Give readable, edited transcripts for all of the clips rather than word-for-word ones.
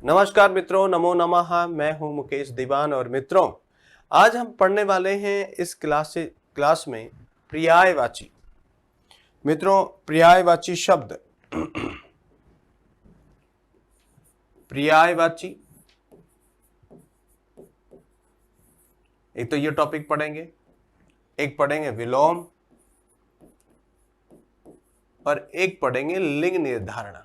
नमस्कार मित्रों, नमो नमः। मैं हूं मुकेश दीवान और मित्रों आज हम पढ़ने वाले हैं इस क्लास में पर्यायवाची। मित्रों, पर्यायवाची शब्द पर्यायवाची, एक तो ये टॉपिक पढ़ेंगे, एक पढ़ेंगे विलोम और एक पढ़ेंगे लिंग निर्धारण।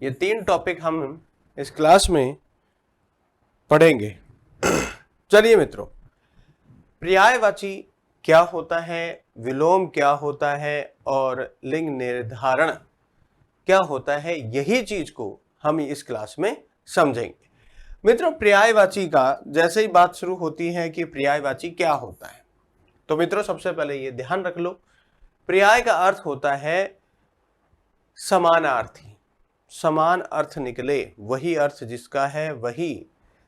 ये तीन टॉपिक हम इस क्लास में पढ़ेंगे। चलिए मित्रों, पर्यायवाची क्या होता है, विलोम क्या होता है और लिंग निर्धारण क्या होता है, यही चीज को हम इस क्लास में समझेंगे। मित्रों, पर्यायवाची का जैसे ही बात शुरू होती है कि पर्यायवाची क्या होता है, तो मित्रों सबसे पहले ये ध्यान रख लो, पर्याय का अर्थ होता है समानार्थी। समान अर्थ निकले, वही अर्थ जिसका है वही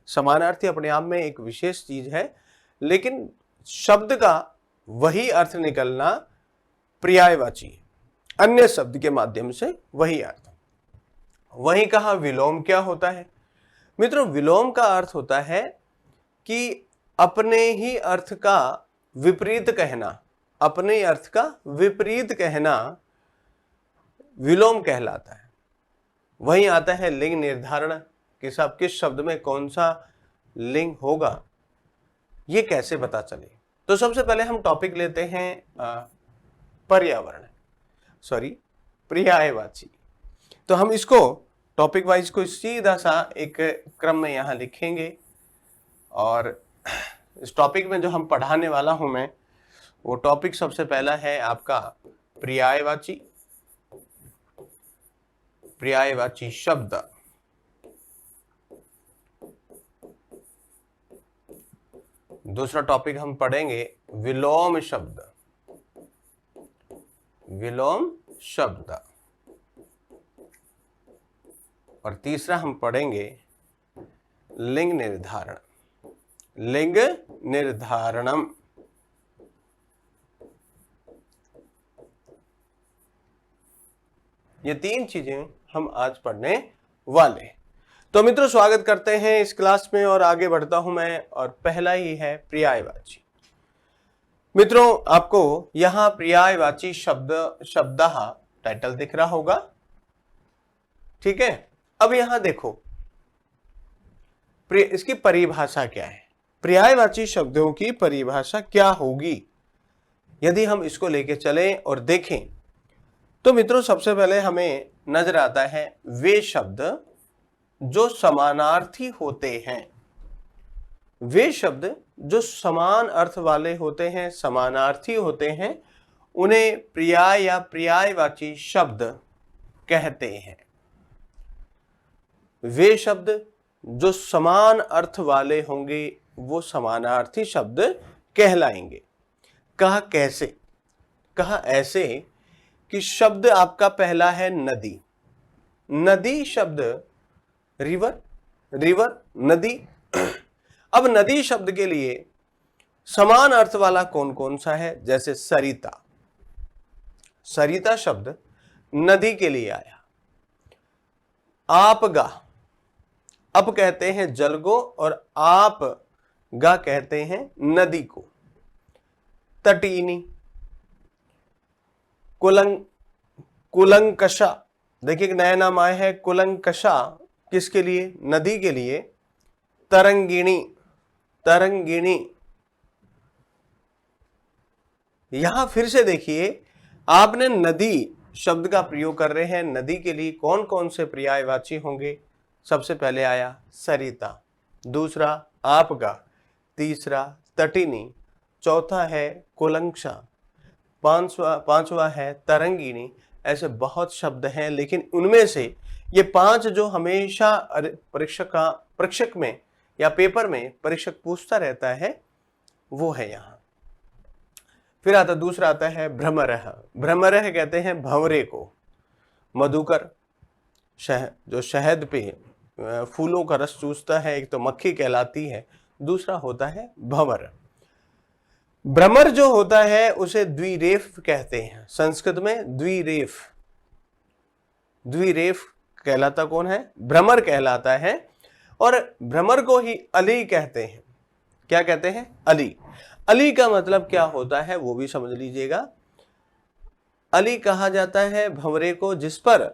समानार्थी अपने आप में एक विशेष चीज है, लेकिन शब्द का वही अर्थ निकलना पर्यायवाची, अन्य शब्द के माध्यम से वही अर्थ। वही कहा विलोम क्या होता है। मित्रों, विलोम का अर्थ होता है कि अपने ही अर्थ का विपरीत कहना, अपने अर्थ का विपरीत कहना विलोम कहलाता है। वही आता है लिंग निर्धारण कि सब किस शब्द में कौन सा लिंग होगा, ये कैसे पता चले। तो सबसे पहले हम टॉपिक लेते हैं पर्यायवाची। तो हम इसको टॉपिक वाइज को सीधा सा एक क्रम में यहां लिखेंगे और इस टॉपिक में जो हम पढ़ाने वाला हूं मैं, वो टॉपिक सबसे पहला है आपका पर्यायवाची, पर्यायवाची शब्द। दूसरा टॉपिक हम पढ़ेंगे विलोम शब्द, विलोम शब्द। और तीसरा हम पढ़ेंगे लिंग निर्धारण, लिंग निर्धारणम। ये तीन चीजें हम आज पढ़ने वाले हैं। तो मित्रों, स्वागत करते हैं इस क्लास में और आगे बढ़ता हूं मैं, और पहला ही है पर्यायवाची। मित्रों, आपको यहां पर्यायवाची शब्दः टाइटल दिख रहा होगा, ठीक है। अब यहां देखो इसकी परिभाषा क्या है, पर्यायवाची शब्दों की परिभाषा क्या होगी यदि हम इसको लेके चलें और देखें। तो मित्रों, सबसे पहले हमें नजर आता है वे शब्द जो समानार्थी होते हैं, वे शब्द जो समान अर्थ वाले होते हैं, समानार्थी होते हैं, उन्हें पर्याय या पर्यायवाची शब्द कहते हैं। वे शब्द जो समान अर्थ वाले होंगे वो समानार्थी शब्द कहलाएंगे। कहा कैसे? कहा ऐसे कि शब्द आपका पहला है नदी। नदी शब्द रिवर, रिवर नदी। अब नदी शब्द के लिए समान अर्थ वाला कौन कौन सा है? जैसे सरिता, सरिता शब्द नदी के लिए आया। आपगा, अप कहते हैं जल को और आप गा कहते हैं नदी को। तटीनी, कुलंकषा, देखिए एक नया नाम आया है कुलंकषा, किसके लिए? नदी के लिए। तरंगिणी, तरंगिणी। यहां फिर से देखिए, आपने नदी शब्द का प्रयोग कर रहे हैं, नदी के लिए कौन कौन से पर्यायवाची होंगे? सबसे पहले आया सरिता, दूसरा आपगा, तीसरा तटिनी, चौथा है कुलंकषा, पांचवा है तरंगिणी। ऐसे बहुत शब्द हैं, लेकिन उनमें से ये पांच जो हमेशा परीक्षक में या पेपर में परीक्षक पूछता रहता है, वो है यहां। फिर आता दूसरा आता है भ्रमरः। भ्रमरः कहते हैं भंवरे को। मधुकर, जो शहद पे फूलों का रस चूसता है, एक तो मक्खी कहलाती है, दूसरा होता है भंवर। भ्रमर जो होता है उसे द्विरेफ कहते हैं, संस्कृत में द्विरेफ। द्विरेफ कहलाता कौन है? भ्रमर कहलाता है। और भ्रमर को ही अली कहते हैं। क्या कहते हैं? अली। अली का मतलब क्या होता है वो भी समझ लीजिएगा। अली कहा जाता है भंवरे को जिस पर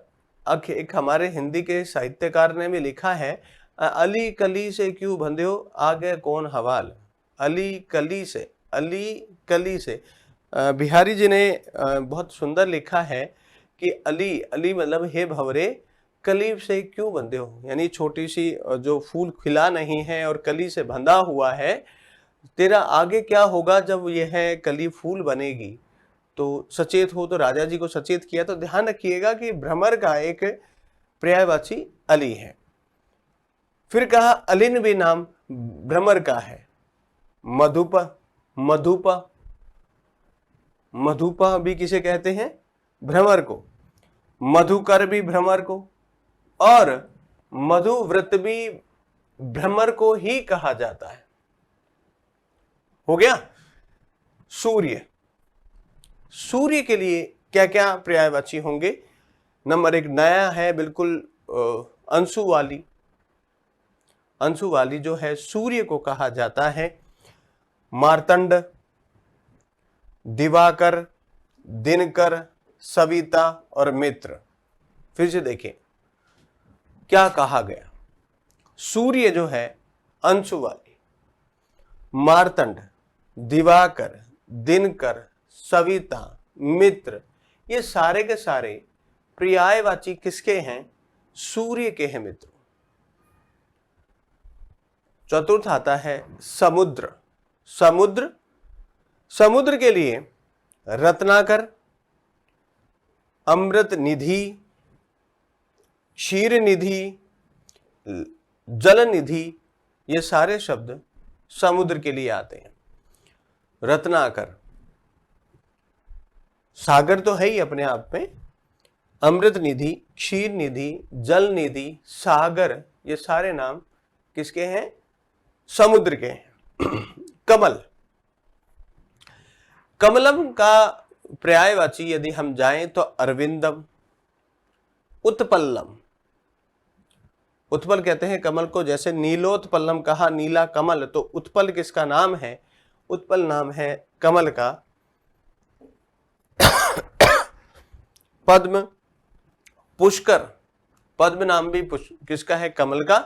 एक हमारे हिंदी के साहित्यकार ने भी लिखा है, अली कली से क्यों बंध्यो आगे कौन हवाल। अली कली से, अली कली से। बिहारी जी ने बहुत सुंदर लिखा है कि अली, अली मतलब हे भंवरे, कली से क्यों बंधे हो, यानी छोटी सी जो फूल खिला नहीं है और कली से बंधा हुआ है, तेरा आगे क्या होगा जब यह कली फूल बनेगी। तो सचेत हो, तो राजा जी को सचेत किया। तो ध्यान रखिएगा कि भ्रमर का एक पर्यायवाची अली है। फिर कहा अलिन भी नाम भ्रमर का है। मधुप, मधुपा, मधुपा भी किसे कहते हैं? भ्रमर को। मधुकर भी भ्रमर को, और मधुव्रत भी भ्रमर को ही कहा जाता है। हो गया। सूर्य, सूर्य के लिए क्या क्या पर्यायवाची होंगे? नंबर एक नया है बिल्कुल, अंशु वाली। अंशु वाली जो है सूर्य को कहा जाता है। मार्तंड, दिवाकर, दिनकर, सविता और मित्र। फिर से देखें क्या कहा गया। सूर्य जो है अंशु वाली, मार्तंड, दिवाकर, दिनकर, सविता, मित्र, ये सारे के सारे पर्यायवाची किसके हैं? सूर्य के हैं मित्रों। चतुर्थ आता है समुद्र। समुद्र, समुद्र के लिए रत्नाकर, अमृत निधि, क्षीर निधि, जल निधि, ये सारे शब्द समुद्र के लिए आते हैं। रत्नाकर, सागर तो है ही अपने आप में। अमृत निधि, क्षीर निधि, जल निधि, सागर, ये सारे नाम किसके हैं? समुद्र के हैं। कमल, कमलम का पर्यायवाची यदि हम जाएं तो अरविंदम, उत्पल्लम। उत्पल कहते हैं कमल को, जैसे नीलोत्पल्लम कहा नीला कमल, तो उत्पल किसका नाम है? उत्पल नाम है कमल का। पद्म, पुष्कर, पद्म नाम भी किसका है? कमल का।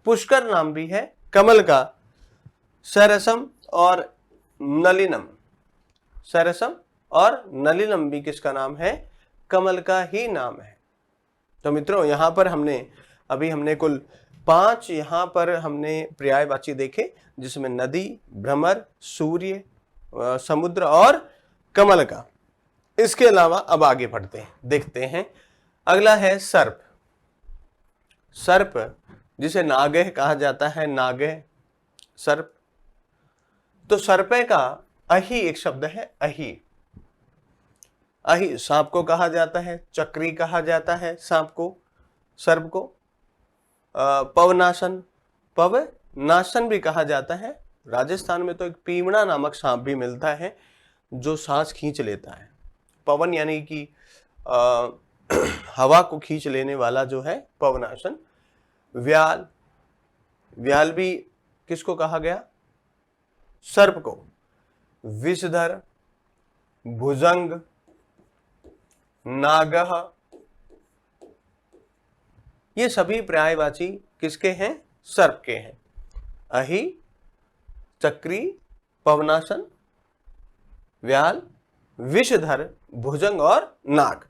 पुष्कर नाम भी है कमल का। सरसम और नलिनम, सरसम और नलिनम भी किसका नाम है? कमल का ही नाम है। तो मित्रों यहां पर हमने कुल 5 यहां पर हमने पर्यायवाची देखे, जिसमें नदी, भ्रमर, सूर्य, समुद्र और कमल का। इसके अलावा अब आगे बढ़ते हैं, देखते हैं। अगला है सर्प। सर्प जिसे नागह कहा जाता है, नागह सर्प। तो सर्पे का अही एक शब्द है, अही। अही सांप को कहा जाता है, चक्री कहा जाता है सांप को, सर्प को। पवनाशन, पवनाशन भी कहा जाता है। राजस्थान में तो एक पीवड़ा नामक सांप भी मिलता है जो सांस खींच लेता है। पवन यानी कि हवा को खींच लेने वाला जो है पवनाशन। व्याल, व्याल भी किसको कहा गया? सर्प को। विषधर, भुजंग, नागह, ये सभी पर्यायवाची किसके हैं? सर्प के हैं। अही, चक्री, पवनाशन, व्याल, विषधर, भुजंग और नाग।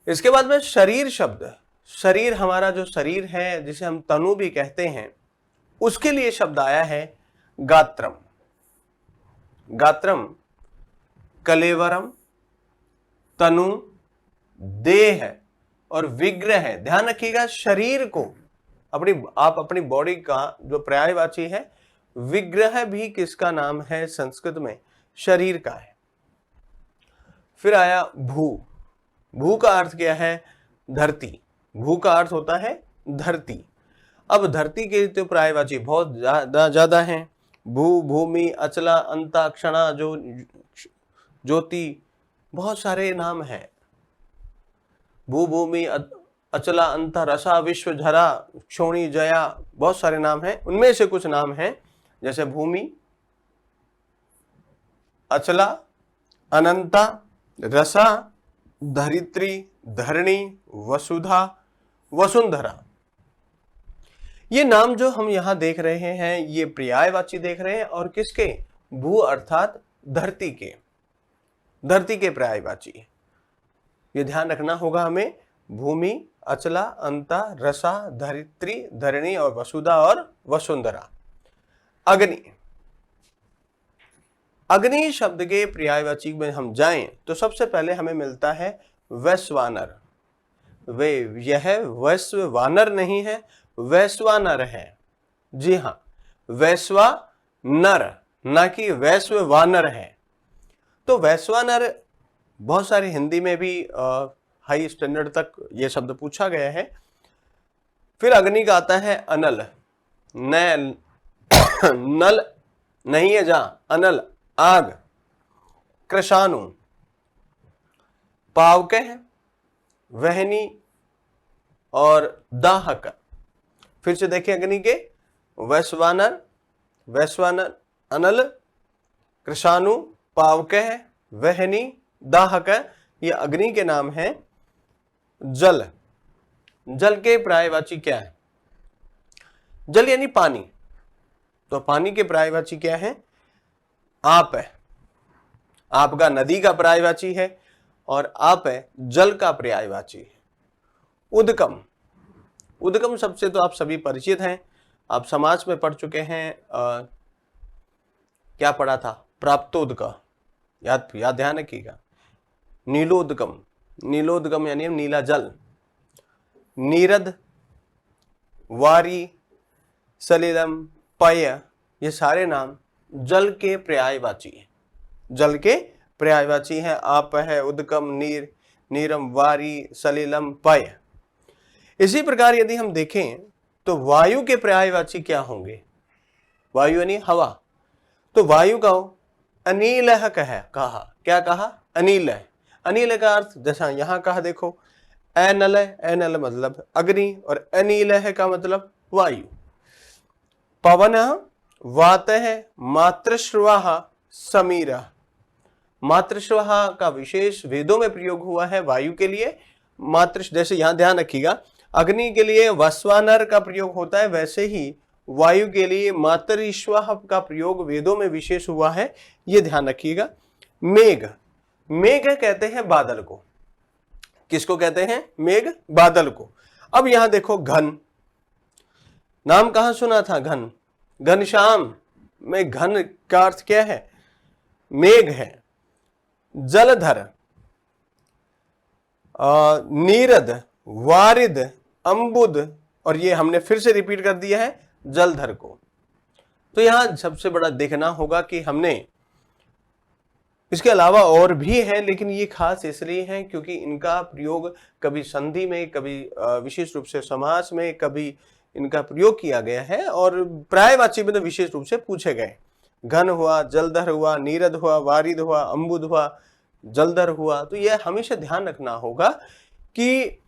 इसके बाद में शरीर शब्द। शरीर, हमारा जो शरीर है जिसे हम तनु भी कहते हैं, उसके लिए शब्द आया है गात्रम। गात्रम, कलेवरम, तनु, देह और विग्रह। ध्यान रखिएगा, शरीर को आप अपनी बॉडी का जो पर्यायवाची है, विग्रह भी किसका नाम है? संस्कृत में शरीर का है। फिर आया भू। भू का अर्थ क्या है? धरती। भू का अर्थ होता है धरती। अब धरती के तो पर्यायवाची बहुत ज्यादा हैं। भू, भूमि, अचला, अंता, क्षणा, जो ज्योति, बहुत सारे नाम हैं। भू, भूमि, अचला, अंता, रसा, विश्व, झरा, क्षोणी, जया, बहुत सारे नाम हैं। उनमें से कुछ नाम हैं जैसे भूमि, अचला, अनंता, रसा, धरित्री, धरणी, वसुधा, वसुंधरा। ये नाम जो हम यहां देख रहे हैं ये पर्यायवाची देख रहे हैं, और किसके? भू अर्थात धरती के, धरती के पर्यायवाची। ये ध्यान रखना होगा हमें। भूमि, अचला, अंता, रसा, धरित्री, धरणी और वसुधा और वसुंधरा। अग्नि, अग्नि शब्द के पर्यायवाची में हम जाएं तो सबसे पहले हमें मिलता है वैश्वानर। यह वैश्वानर नहीं है, वैश्वानर है। जी हाँ, वैश्वानर, ना कि वैश्वानर है। तो वैश्वानर बहुत सारे हिंदी में भी हाई स्टैंडर्ड तक ये शब्द पूछा गया है। फिर अग्नि का आता है अनल, नल नहीं है जहां, अनल आग। कृशाणु, पावकह, वहनी और दाहक। फिर से देखिए अग्नि के वैश्वानर, वैश्वानर, अनल, कृशाणु, पावकह, वहनी, दाहक। ये अग्नि के नाम हैं। जल, जल के पर्यायवाची क्या है? जल यानी पानी। तो पानी के पर्यायवाची क्या है? आप है। आपका नदी का पर्यायवाची है और आप है जल का पर्यायवाची है। उद्गम, उद्गम शब्द से तो आप सभी परिचित हैं, आप समाज में पढ़ चुके हैं। क्या पढ़ा था? प्राप्तोदक, याद ध्यान रखिएगा। नीलोद्गम, नीलोद्गम यानी नीला जल। नीरद, वारी, सलिलम, पय, ये सारे नाम जल के पर्यायवाची हैं, जल के पर्यायवाची हैं। आप है, उद्गम, नीर, नीरम, वारी, सलिलम, पय। इसी प्रकार यदि हम देखें तो वायु के पर्यायवाची क्या होंगे? वायु यानी हवा। तो वायु का अनिल कहा, क्या कहा? अनिल। अनिल का अर्थ जैसा यहां कहा, देखो अनल, अनल मतलब अग्नि और अनिल का मतलब वायु। पवन, वात है, मातृश्रवा, समीर। मातृश्रवा का विशेष वेदों में प्रयोग हुआ है वायु के लिए। मातृ, जैसे यहां ध्यान रखिएगा, अग्नि के लिए वैश्वानर का प्रयोग होता है, वैसे ही वायु के लिए मातृश्वा का प्रयोग वेदों में विशेष हुआ है, यह ध्यान रखिएगा। मेघ, मेघ कहते हैं बादल को। किसको कहते हैं? मेघ, बादल को। अब यहां देखो घन, नाम कहां सुना था? घन, घनश्याम में घन का अर्थ क्या है? मेघ है। जलधर, नीरद, वारिद, अंबुद, और ये हमने फिर से रिपीट कर दिया है जलधर को। तो यहां सबसे बड़ा देखना होगा कि हमने, इसके अलावा और भी है लेकिन ये खास इसलिए है क्योंकि इनका प्रयोग कभी संधि में, कभी विशेष रूप से समास में, कभी इनका प्रयोग किया गया है और पर्यायवाची में तो विशेष रूप से पूछे गए। घन हुआ, जलधर हुआ, नीरद हुआ, वारिद हुआ, अंबुद हुआ, जलधर हुआ। तो यह हमेशा ध्यान रखना होगा कि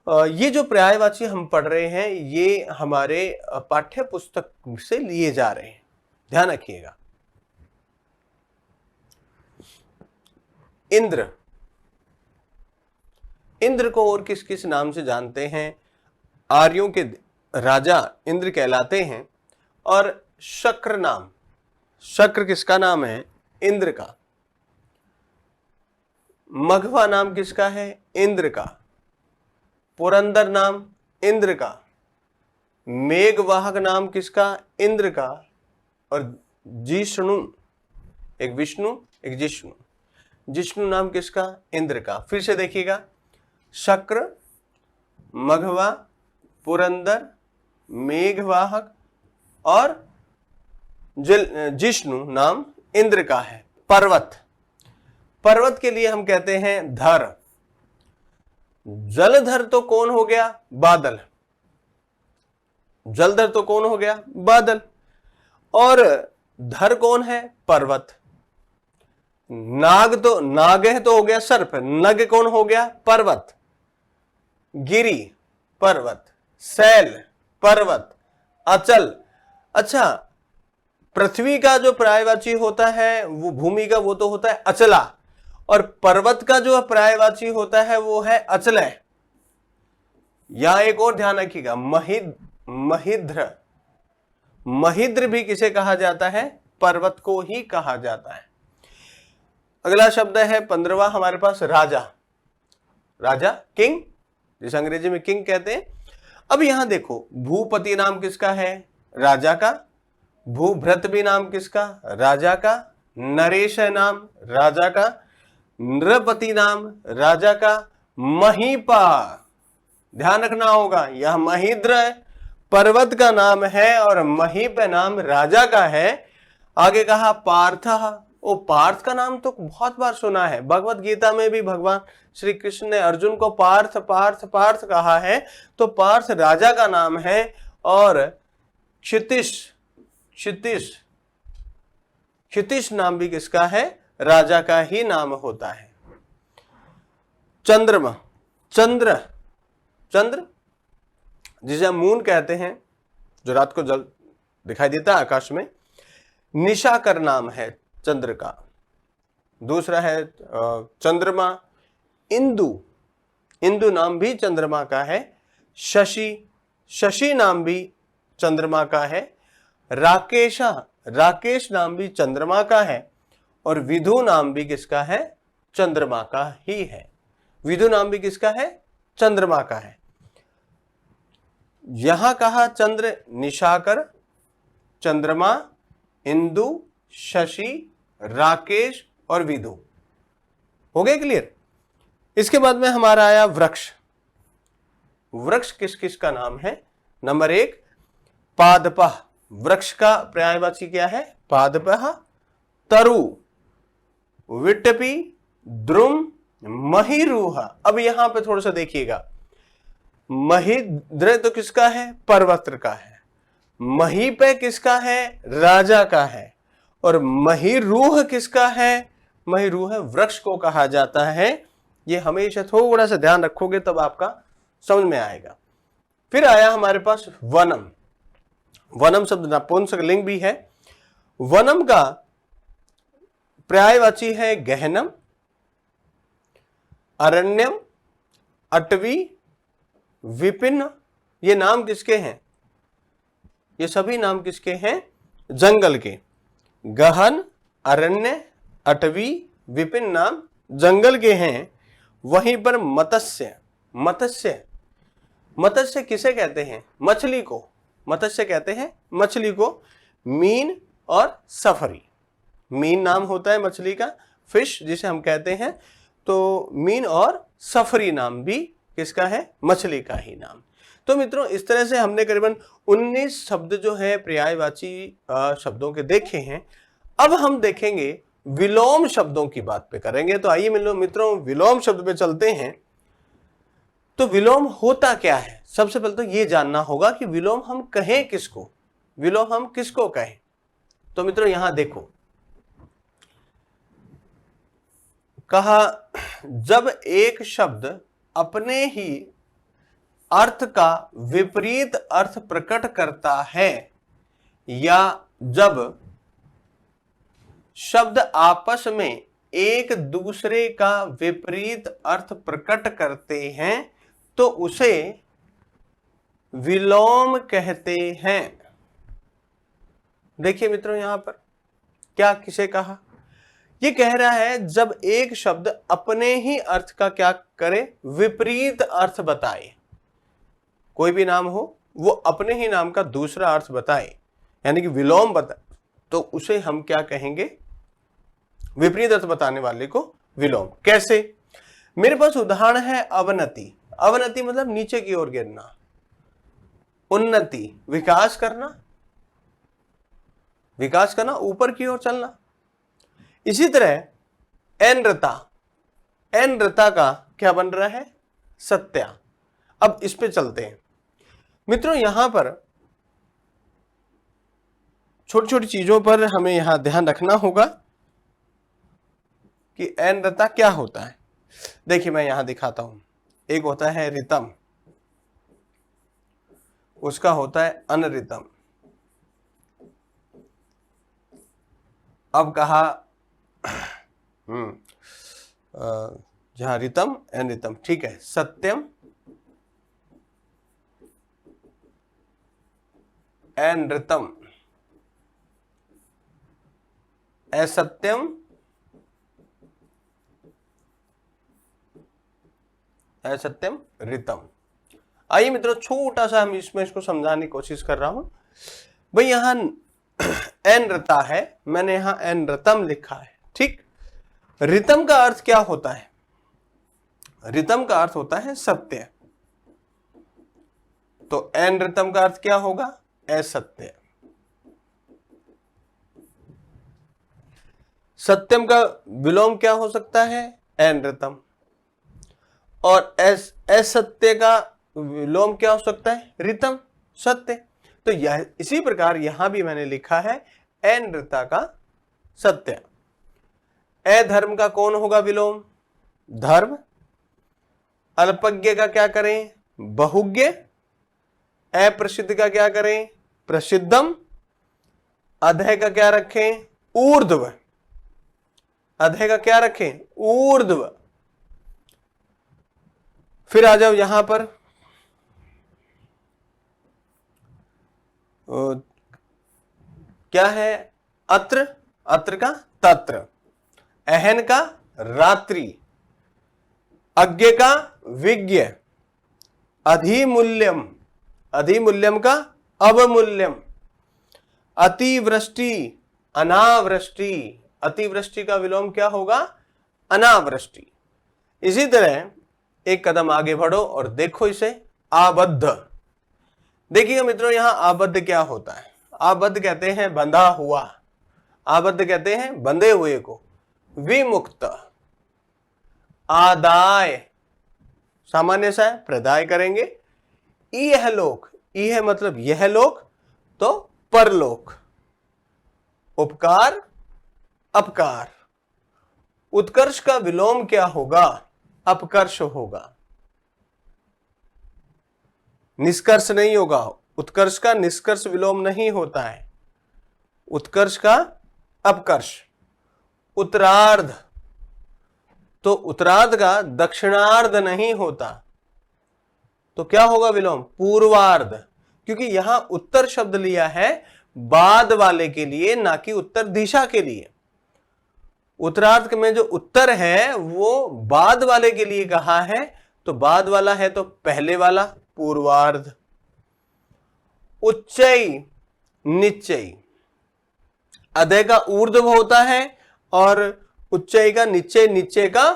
ये जो पर्यायवाची हम पढ़ रहे हैं ये हमारे पाठ्य पुस्तक से लिए जा रहे हैं, ध्यान रखिएगा। इंद्र, इंद्र को और किस किस नाम से जानते हैं? आर्यों के राजा इंद्र कहलाते हैं। और शक्र नाम, शक्र किसका नाम है? इंद्र का। मघवा नाम किसका है? इंद्र का। पुरंदर नाम इंद्र का। मेघवाहक नाम किसका? इंद्र का। और जिष्णु, एक विष्णु एक जिष्णु, जिष्णु नाम किसका? इंद्र का। फिर से देखिएगा, शक्र, मघवा, पुरंदर, मेघवाहक और जिष्णु नाम इंद्र का है। पर्वत, पर्वत के लिए हम कहते हैं धर। जलधर तो कौन हो गया? बादल। जलधर तो कौन हो गया? बादल। और धर कौन है? पर्वत। नाग तो हो गया सर्प, नग कौन हो गया? पर्वत। गिरी पर्वत, शैल पर्वत, अचल। अच्छा, पृथ्वी का जो पर्यायवाची होता है वो भूमि का, वो तो होता है अचला, और पर्वत का जो पर्यायवाची होता है वो है अचलय। यहां एक और ध्यान रखिएगा, महिद्र। महिद्र भी किसे कहा जाता है? पर्वत को ही कहा जाता है। अगला शब्द है 15वां हमारे पास, राजा। राजा किंग, जिसे अंग्रेजी में किंग कहते हैं। अब यहां देखो, भूपति नाम किसका है? राजा का। भूभृत भी नाम किसका? राजा का। नरेश है नाम राजा का। नृपति नाम राजा का। महीपा, ध्यान रखना होगा, यह महिद्र पर्वत का नाम है और महीप नाम राजा का है। आगे कहा पार्थ। ओ, पार्थ का नाम तो बहुत बार सुना है, भगवत गीता में भी भगवान श्री कृष्ण ने अर्जुन को पार्थ पार्थ पार्थ कहा है, तो पार्थ राजा का नाम है। और क्षितिश, क्षितिश, क्षितिश नाम भी किसका है? राजा का ही नाम होता है। चंद्रमा, चंद्र, चंद्र जिसे हम मून कहते हैं, जो रात को जल दिखाई देता है आकाश में, निशाकर नाम है चंद्र का। दूसरा है चंद्रमा। इंदु, इंदु नाम भी चंद्रमा का है। शशि, शशि नाम भी चंद्रमा का है। राकेशा, राकेश नाम भी चंद्रमा का है। और विधु नाम भी किसका है? चंद्रमा का ही है। विधु नाम भी किसका है? चंद्रमा का है। यहां कहा चंद्र, निशाकर, चंद्रमा, इंदु, शशि, राकेश और विधु। हो गए क्लियर? इसके बाद में हमारा आया वृक्ष। वृक्ष किस किस का नाम है? नंबर 1 पादपः, वृक्ष का पर्यायवाची क्या है? पादपः। तरु, विटपी, द्रुम, महीरूह। अब यहां पे थोड़ा सा देखिएगा, महिद्र तो किसका है? पर्वत का है। महीप किसका है? राजा का है। और महीरूह किसका है? महीरूह वृक्ष को कहा जाता है। ये हमेशा थोड़ा सा ध्यान रखोगे तब आपका समझ में आएगा। फिर आया हमारे पास वनम। वनम शब्द नपुंसकलिंग भी है। वनम का पर्यायवाची है गहनम, अरण्यम, अटवी, विपिन। ये नाम किसके हैं? ये सभी नाम किसके हैं? जंगल के। गहन, अरण्य, अटवी, विपिन नाम जंगल के हैं। वहीं पर मत्स्य, मत्स्य, मत्स्य किसे कहते हैं? मछली को मत्स्य कहते हैं, मछली को। मीन और सफरी, मीन नाम होता है मछली का, फिश जिसे हम कहते हैं। तो मीन और सफरी नाम भी किसका है? मछली का ही नाम। तो मित्रों, इस तरह से हमने करीबन 19 शब्द जो है पर्यायवाची शब्दों के देखे हैं। अब हम देखेंगे विलोम शब्दों की बात पे करेंगे। तो आइए मित्रों विलोम शब्द पे चलते हैं। तो विलोम होता क्या है? सबसे पहले तो ये जानना होगा कि विलोम हम कहें किसको, विलोम हम किसको कहें। तो मित्रों यहां देखो, कहा जब एक शब्द अपने ही अर्थ का विपरीत अर्थ प्रकट करता है, या जब शब्द आपस में एक दूसरे का विपरीत अर्थ प्रकट करते हैं, तो उसे विलोम कहते हैं। देखिए मित्रों, यहां पर क्या किसे कहा? ये कह रहा है जब एक शब्द अपने ही अर्थ का क्या करे? विपरीत अर्थ बताए। कोई भी नाम हो, वो अपने ही नाम का दूसरा अर्थ बताए, यानी कि विलोम बताए, तो उसे हम क्या कहेंगे? विपरीत अर्थ बताने वाले को विलोम। कैसे? मेरे पास उदाहरण है अवनति। अवनति मतलब नीचे की ओर गिरना। उन्नति विकास करना, विकास करना, ऊपर की ओर चलना। इसी तरह एनृता, एनृता का क्या बन रहा है? सत्या। अब इस पे चलते हैं मित्रों। यहां पर छोटी छोटी चीजों पर हमें यहां ध्यान रखना होगा कि अनृता क्या होता है। देखिए मैं यहां दिखाता हूं, एक होता है रितम, उसका होता है अनरितम। अब कहा जहां रितम अनरितम, ठीक है, सत्यम अनृतम, असत्यम असत्यम रितम। आइए मित्रों, छोटा सा हम इसमें इसको समझाने की कोशिश कर रहा हूं। भाई यहां अनृता है, मैंने यहां अनृतम लिखा है, ठीक। रितम का अर्थ क्या होता है? रितम का अर्थ होता है सत्य, तो अनृतम का अर्थ क्या होगा? असत्य। सत्यम का विलोम क्या हो सकता है? अनृतम। और असत्य का विलोम क्या हो सकता है? रितम, सत्य। तो यह इसी प्रकार यहां भी मैंने लिखा है अनृता का सत्य। अधर्म का कौन होगा विलोम? धर्म। अल्पज्ञ का क्या करें? बहुज्ञ। अप्रसिद्ध का क्या करें? प्रसिद्धम। अधय का क्या रखें? ऊर्ध्व। अधय का क्या रखें? ऊर्ध्व। फिर आ जाओ यहां पर, क्या है? अत्र, अत्र का तत्र। अहन का रात्रि। अज्ञ का विज्ञ। अधिमूल्यम, अधिमूल्यम का अवमूल्यम। अतिवृष्टि, अनावृष्टि। अतिवृष्टि का विलोम क्या होगा? अनावृष्टि। इसी तरह एक कदम आगे बढ़ो और देखो इसे, आबद्ध। देखिएगा मित्रों, यहां आबद्ध क्या होता है? आबद्ध कहते हैं बंधा हुआ, आबद्ध कहते हैं बंधे हुए को। विमुक्त। आदाय, सामान्य सा है, प्रदाय करेंगे। इह लोक, इह मतलब यह लोक, तो परलोक। उपकार, अपकार। उत्कर्ष का विलोम क्या होगा? अपकर्ष होगा, निष्कर्ष नहीं होगा। उत्कर्ष का निष्कर्ष विलोम नहीं होता है, उत्कर्ष का अपकर्ष। उत्तरार्ध, तो उत्तरार्ध का दक्षिणार्ध नहीं होता, तो क्या होगा विलोम? पूर्वार्ध। क्योंकि यहां उत्तर शब्द लिया है बाद वाले के लिए, ना कि उत्तर दिशा के लिए। उत्तरार्ध में जो उत्तर है वो बाद वाले के लिए कहा है, तो बाद वाला है तो पहले वाला, पूर्वार्ध। उच्चई, निश्चय। अधय का ऊर्ध्व होता है और उच्चय का निश्चय, निश्चय का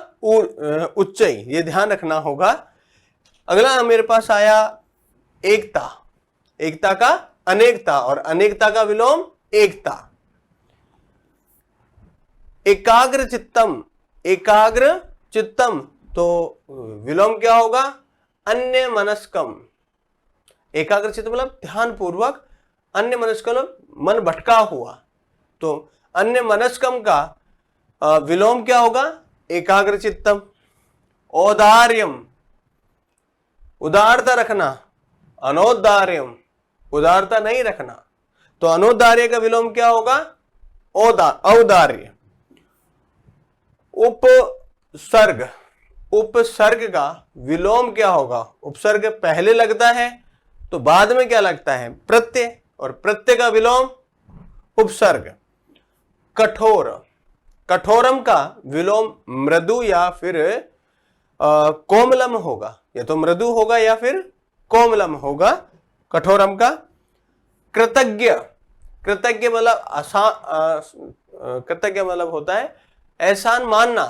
उच्चय, ये ध्यान रखना होगा। अगला मेरे पास आया एकता। एकता का अनेकता, और अनेकता का विलोम एकता। एकाग्र चित्तम, एकाग्र चित्तम, तो विलोम क्या होगा? अन्य मनस्कम। एकाग्र चित्त मतलब ध्यान पूर्वक, अन्य मनस्कम मन भटका हुआ, तो अन्य मनस्कम का विलोम क्या होगा? एकाग्र चित्तम। औदार्यम, उदारता रखना। अनौदार्यम, उदारता नहीं रखना, तो अनौदार्य का विलोम क्या होगा? औदार्य। उपसर्ग, उपसर्ग का विलोम क्या होगा? उपसर्ग पहले लगता है तो बाद में क्या लगता है? प्रत्यय, और प्रत्यय का विलोम उपसर्ग। कठोर, कठोरम का विलोम मृदु या फिर कोमलम होगा, या तो मृदु होगा या फिर कोमलम होगा कठोरम का। कृतज्ञ, कृतज्ञ मतलब कृतज्ञ मतलब होता है एहसान मानना,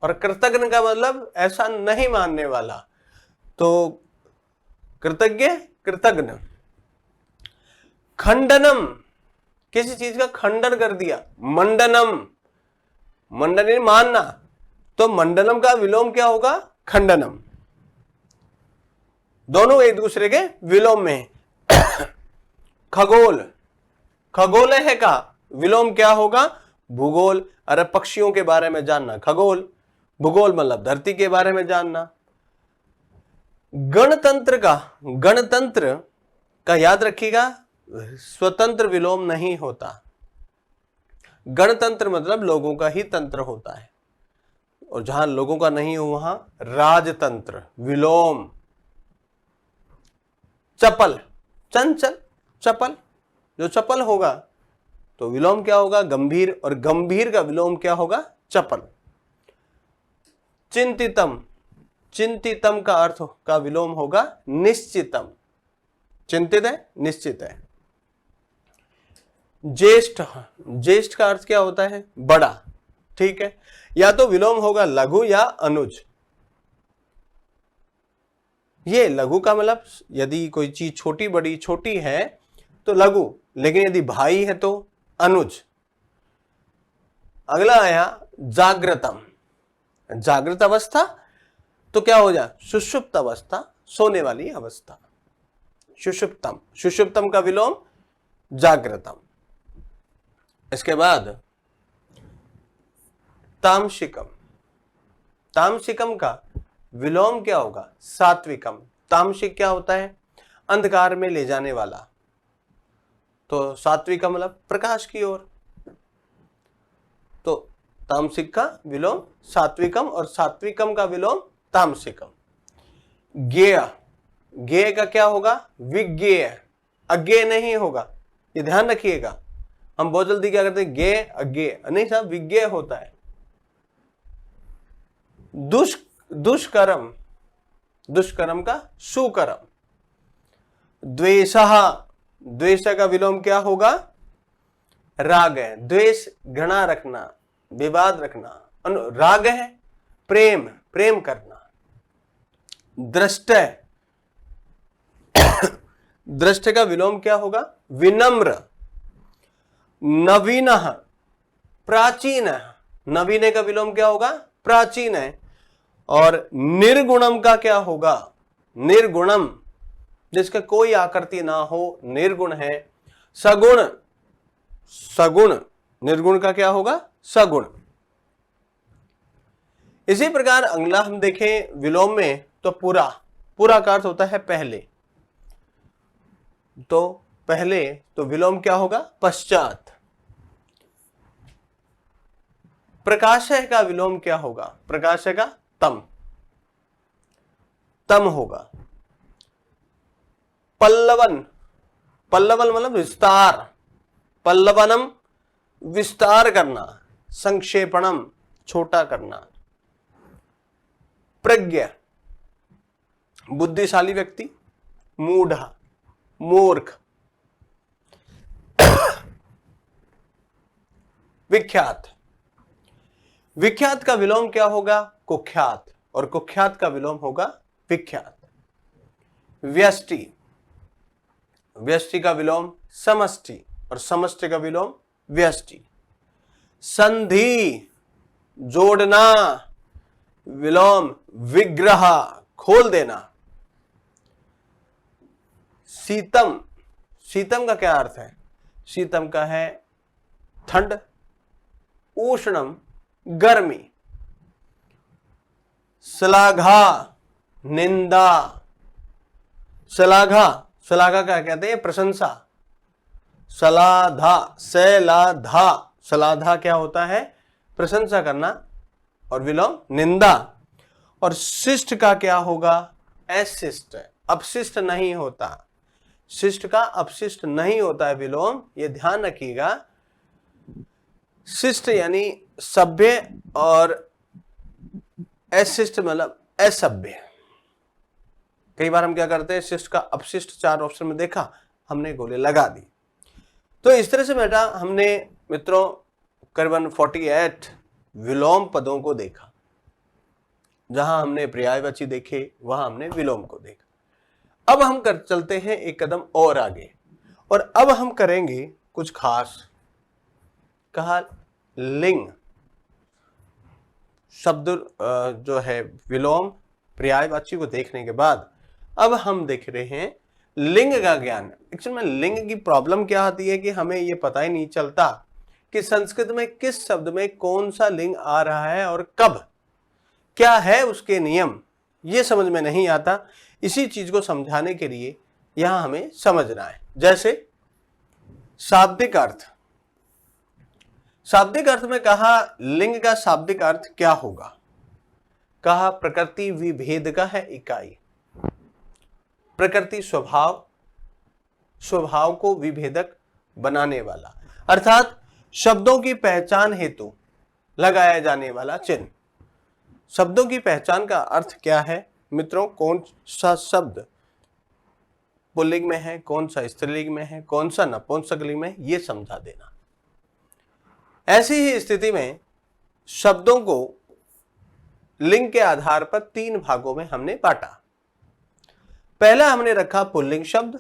और कृतज्ञ का मतलब एहसान नहीं मानने वाला, तो कृतज्ञ, कृतज्ञ। खंडनम, किसी चीज का खंडन कर दिया। मंडनम, मंडन मानना, तो मंडनम का विलोम क्या होगा? खंडनम। दोनों एक दूसरे के विलोम में। खगोल, खगोलह का विलोम क्या होगा? भूगोल। अरे पक्षियों के बारे में जानना खगोल, भूगोल मतलब धरती के बारे में जानना। गणतंत्र का याद रखिएगा, स्वतंत्र विलोम नहीं होता। गणतंत्र मतलब लोगों का ही तंत्र होता है, और जहां लोगों का नहीं हो वहां राजतंत्र, विलोम। चपल, चंचल, चपल, जो चपल होगा तो विलोम क्या होगा? गंभीर, और गंभीर का विलोम क्या होगा? चपल। चिंतितम, चिंतितम का अर्थ का विलोम होगा निश्चितम। चिंतित है, निश्चित है। ज्येष्ठ, ज्येष्ठ का अर्थ क्या होता है? बड़ा। ठीक है, या तो विलोम होगा लघु या अनुज। ये लघु का मतलब यदि कोई चीज छोटी बड़ी छोटी है तो लघु, लेकिन यदि भाई है तो अनुज। अगला आया जागृतम, जागृत अवस्था तो क्या हो जाए? सुषुप्त अवस्था, सोने वाली अवस्था। सुषुप्तम, सुषुप्तम का विलोम जागृतम। इसके बाद तामसिकम, तामसिकम का विलोम क्या होगा? सात्विकम। तामसिक क्या होता है? अंधकार में ले जाने वाला, तो सात्विकम मतलब प्रकाश की ओर। तो तामसिक का विलोम सात्विकम, और सात्विकम का विलोम तामसिकम। ज्ञेय, ज्ञेय का क्या होगा? विज्ञेय, अज्ञेय नहीं होगा, ये ध्यान रखिएगा। हम बहुत जल्दी क्या करते हैं? ज्ञेय अज्ञेय, नहीं साहब, विज्ञेय होता है। दुष्कर्म, दुष्कर्म का सुकर्म। द्वेषः, द्वेष का विलोम क्या होगा? राग है। द्वेष घृणा रखना, विवाद रखना। राग है प्रेम, प्रेम करना। दृष्ट, दृष्ट का विलोम क्या होगा? विनम्र। नवीन, प्राचीन, नवीन का विलोम क्या होगा? प्राचीन है। और निर्गुणम का क्या होगा? निर्गुणम, जिसका कोई आकृति ना हो, निर्गुण है। सगुण, सगुण, निर्गुण का क्या होगा? सगुण। इसी प्रकार अगला हम देखें विलोम में तो पूरा, पूरा का अर्थ होता है पहले, तो पहले तो विलोम क्या होगा? पश्चात। प्रकाशय का विलोम क्या होगा? प्रकाशय का तम, तम होगा। पल्लवन, पल्लवन मतलब विस्तार, पल्लवनम विस्तार करना, संक्षेपणम छोटा करना। प्रज्ञ, बुद्धिशाली व्यक्ति। मूढ़, मूर्ख। विख्यात, विख्यात का विलोम क्या होगा? कुख्यात, और कुख्यात का विलोम होगा विख्यात। व्यष्टि, व्यष्टि का विलोम समष्टि, और समष्टि का विलोम व्यष्टि। संधि, जोड़ना, विलोम विग्रह, खोल देना। शीतम, शीतम का क्या अर्थ है? शीतम का है ठंड। उष्णम गर्मी। श्लाघा, निंदा। श्लाघा, श्लाघा क्या कहते हैं? प्रशंसा। सलाधा, सलाधा, सलाधा क्या होता है? प्रशंसा करना, और विलोम निंदा। और शिष्ट का क्या होगा? अशिष्ट, अपशिष्ट नहीं होता। शिष्ट का अपशिष्ट नहीं होता है विलोम, ये ध्यान रखिएगा। शिष्ट यानी सभ्य, और अशिष्ट मतलब असभ्य। कई बार हम क्या करते हैं? शिष्ट का अपशिष्ट 4 ऑप्शन में देखा, हमने गोले लगा दी। तो इस तरह से बेटा हमने मित्रों करीबन 48 विलोम पदों को देखा। जहां हमने पर्यायवाची देखे, वहां हमने विलोम को देखा। अब हम चलते हैं एक कदम और आगे, और अब हम करेंगे कुछ खास। कहा लिंग शब्द जो है विलोम पर्यायवाची को देखने के बाद अब हम देख रहे हैं लिंग का ज्ञान। एक्चुअल में लिंग की प्रॉब्लम क्या आती है कि हमें ये पता ही नहीं चलता कि संस्कृत में किस शब्द में कौन सा लिंग आ रहा है और कब, क्या है उसके नियम, ये समझ में नहीं आता। इसी चीज को समझाने के लिए यहां हमें समझना है। जैसे शाब्दिक अर्थ, शाब्दिक अर्थ में कहा लिंग का शाब्दिक अर्थ क्या होगा, कहा प्रकृति विभेद का है इकाई। प्रकृति स्वभाव, स्वभाव को विभेदक बनाने वाला, अर्थात शब्दों की पहचान हेतु लगाया जाने वाला चिन्ह। शब्दों की पहचान का अर्थ क्या है मित्रों, कौन सा शब्द पुल्लिंग में है, कौन सा स्त्रीलिंग में है, कौन सा नपुंसकलिंग में, ये समझा देना। ऐसी ही स्थिति में शब्दों को लिंग के आधार पर 3 भागों में हमने बांटा। पहला हमने रखा पुल्लिंग शब्द,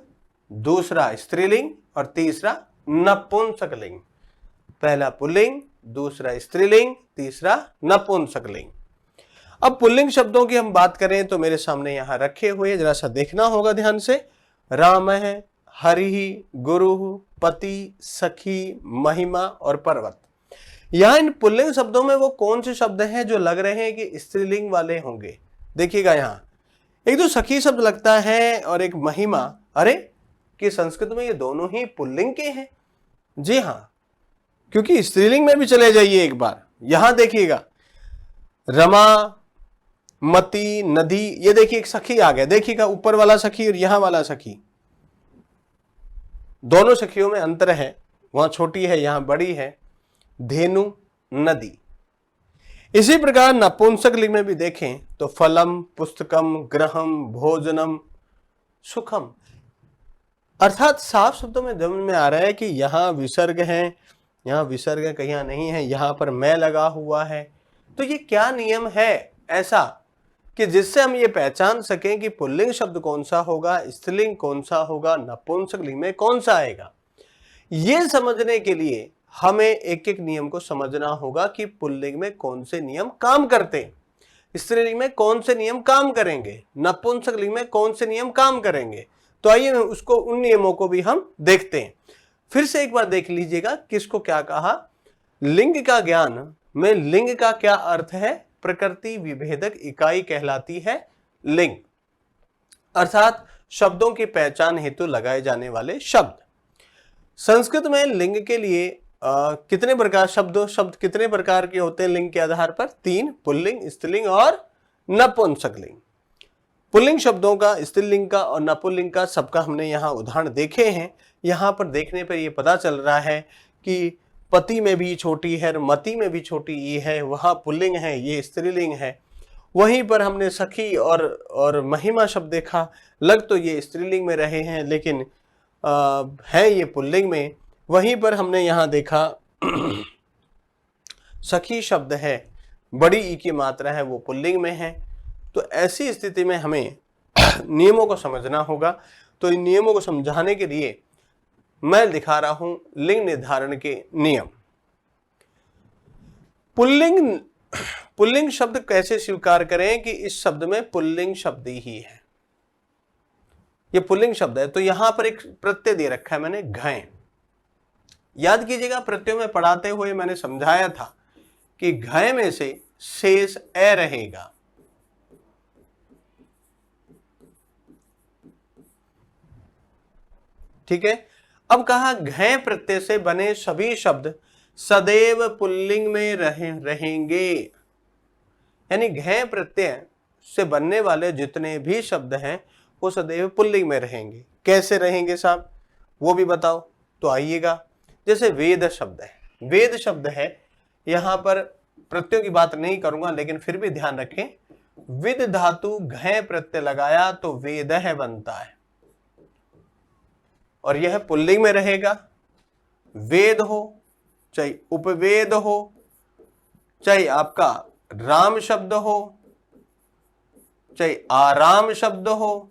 दूसरा स्त्रीलिंग और तीसरा नपुंसकलिंग। पहला पुल्लिंग, दूसरा स्त्रीलिंग, तीसरा नपुंसकलिंग। अब पुल्लिंग शब्दों की हम बात करें तो मेरे सामने यहां रखे हुए, जरा सा देखना होगा ध्यान से। राम है, हरि, गुरु, पति, सखी, महिमा और पर्वत। यहां इन पुल्लिंग शब्दों में वो कौन से शब्द हैं जो लग रहे हैं कि स्त्रीलिंग वाले होंगे। देखिएगा यहां एक तो सखी शब्द लगता है और एक महिमा। अरे कि संस्कृत में ये दोनों ही पुल्लिंग के हैं। जी हां, क्योंकि स्त्रीलिंग में भी चले जाइए एक बार, यहां देखिएगा रमा, मती, नदी, ये देखिए एक सखी आ गया। देखिएगा ऊपर वाला सखी और यहां वाला सखी, दोनों सखियों में अंतर है, वहां छोटी है यहां बड़ी है। धेनु, नदी। इसी प्रकार नपुंसक लिंग में भी देखें तो फलम, पुस्तकम, ग्रहम, भोजनम, सुखम। अर्थात साफ शब्दों में समझ में आ रहा है कि यहां विसर्ग है, यहां विसर्ग कहीं नहीं है, यहां पर मैं लगा हुआ है। तो ये क्या नियम है ऐसा कि जिससे हम ये पहचान सकें कि पुल्लिंग शब्द कौन सा होगा, स्त्रीलिंग कौन सा होगा, नपुंसक लिंग में कौन सा आएगा। ये समझने के लिए हमें एक एक नियम को समझना होगा कि पुल्लिंग में कौन से नियम काम करते हैं, स्त्रीलिंग में कौन से नियम काम करेंगे, नपुंसक लिंग में कौन से नियम काम करेंगे। तो आइए उसको, उन नियमों को भी हम देखते हैं। फिर से एक बार देख लीजिएगा किसको क्या कहा। लिंग का ज्ञान में लिंग का क्या अर्थ है, प्रकृति विभेदक इकाई कहलाती है लिंग, अर्थात शब्दों की पहचान हेतु लगाए जाने वाले शब्द। संस्कृत में लिंग के लिए कितने प्रकार शब्द कितने प्रकार के होते हैं लिंग के आधार पर? 3, पुल्लिंग, स्त्रीलिंग और नपुंसकलिंग। पुल्लिंग शब्दों का, स्त्रीलिंग का और नपुंसकलिंग का सबका हमने यहाँ उदाहरण देखे हैं। यहाँ पर देखने पर यह पता चल रहा है कि पति में भी छोटी है, मति में भी छोटी ई है, वहां पुल्लिंग है, ये स्त्रीलिंग है। वहीं पर हमने सखी और महिमा शब्द देखा, लग तो ये स्त्रीलिंग में रहे हैं लेकिन है ये पुल्लिंग में। वहीं पर हमने यहां देखा सखी शब्द है, बड़ी ई की मात्रा है, वो पुल्लिंग में है। तो ऐसी स्थिति में हमें नियमों को समझना होगा। तो इन नियमों को समझाने के लिए मैं दिखा रहा हूं लिंग निर्धारण के नियम। पुल्लिंग शब्द कैसे स्वीकार करें कि इस शब्द में पुल्लिंग शब्द ही है, ये पुल्लिंग शब्द है। तो यहां पर एक प्रत्यय दे रखा है मैंने, घय। याद कीजिएगा प्रत्ययों में पढ़ाते हुए मैंने समझाया था कि घय में से शेष ए रहेगा। ठीक है। अब कहा घय प्रत्यय से बने सभी शब्द सदैव पुल्लिंग में रहेंगे, यानी घय प्रत्यय से बनने वाले जितने भी शब्द हैं वो सदैव पुल्लिंग में रहेंगे। कैसे रहेंगे साहब, वो भी बताओ। तो आइएगा, जैसे वेद शब्द है, वेद शब्द है, यहां पर प्रत्ययों की बात नहीं करूंगा लेकिन फिर भी ध्यान रखें, विद धातु घय प्रत्यय लगाया तो वेद है बनता है और यह पुल्लिंग में रहेगा। वेद हो चाहे उपवेद हो, चाहे आपका राम शब्द हो, चाहे आराम शब्द हो,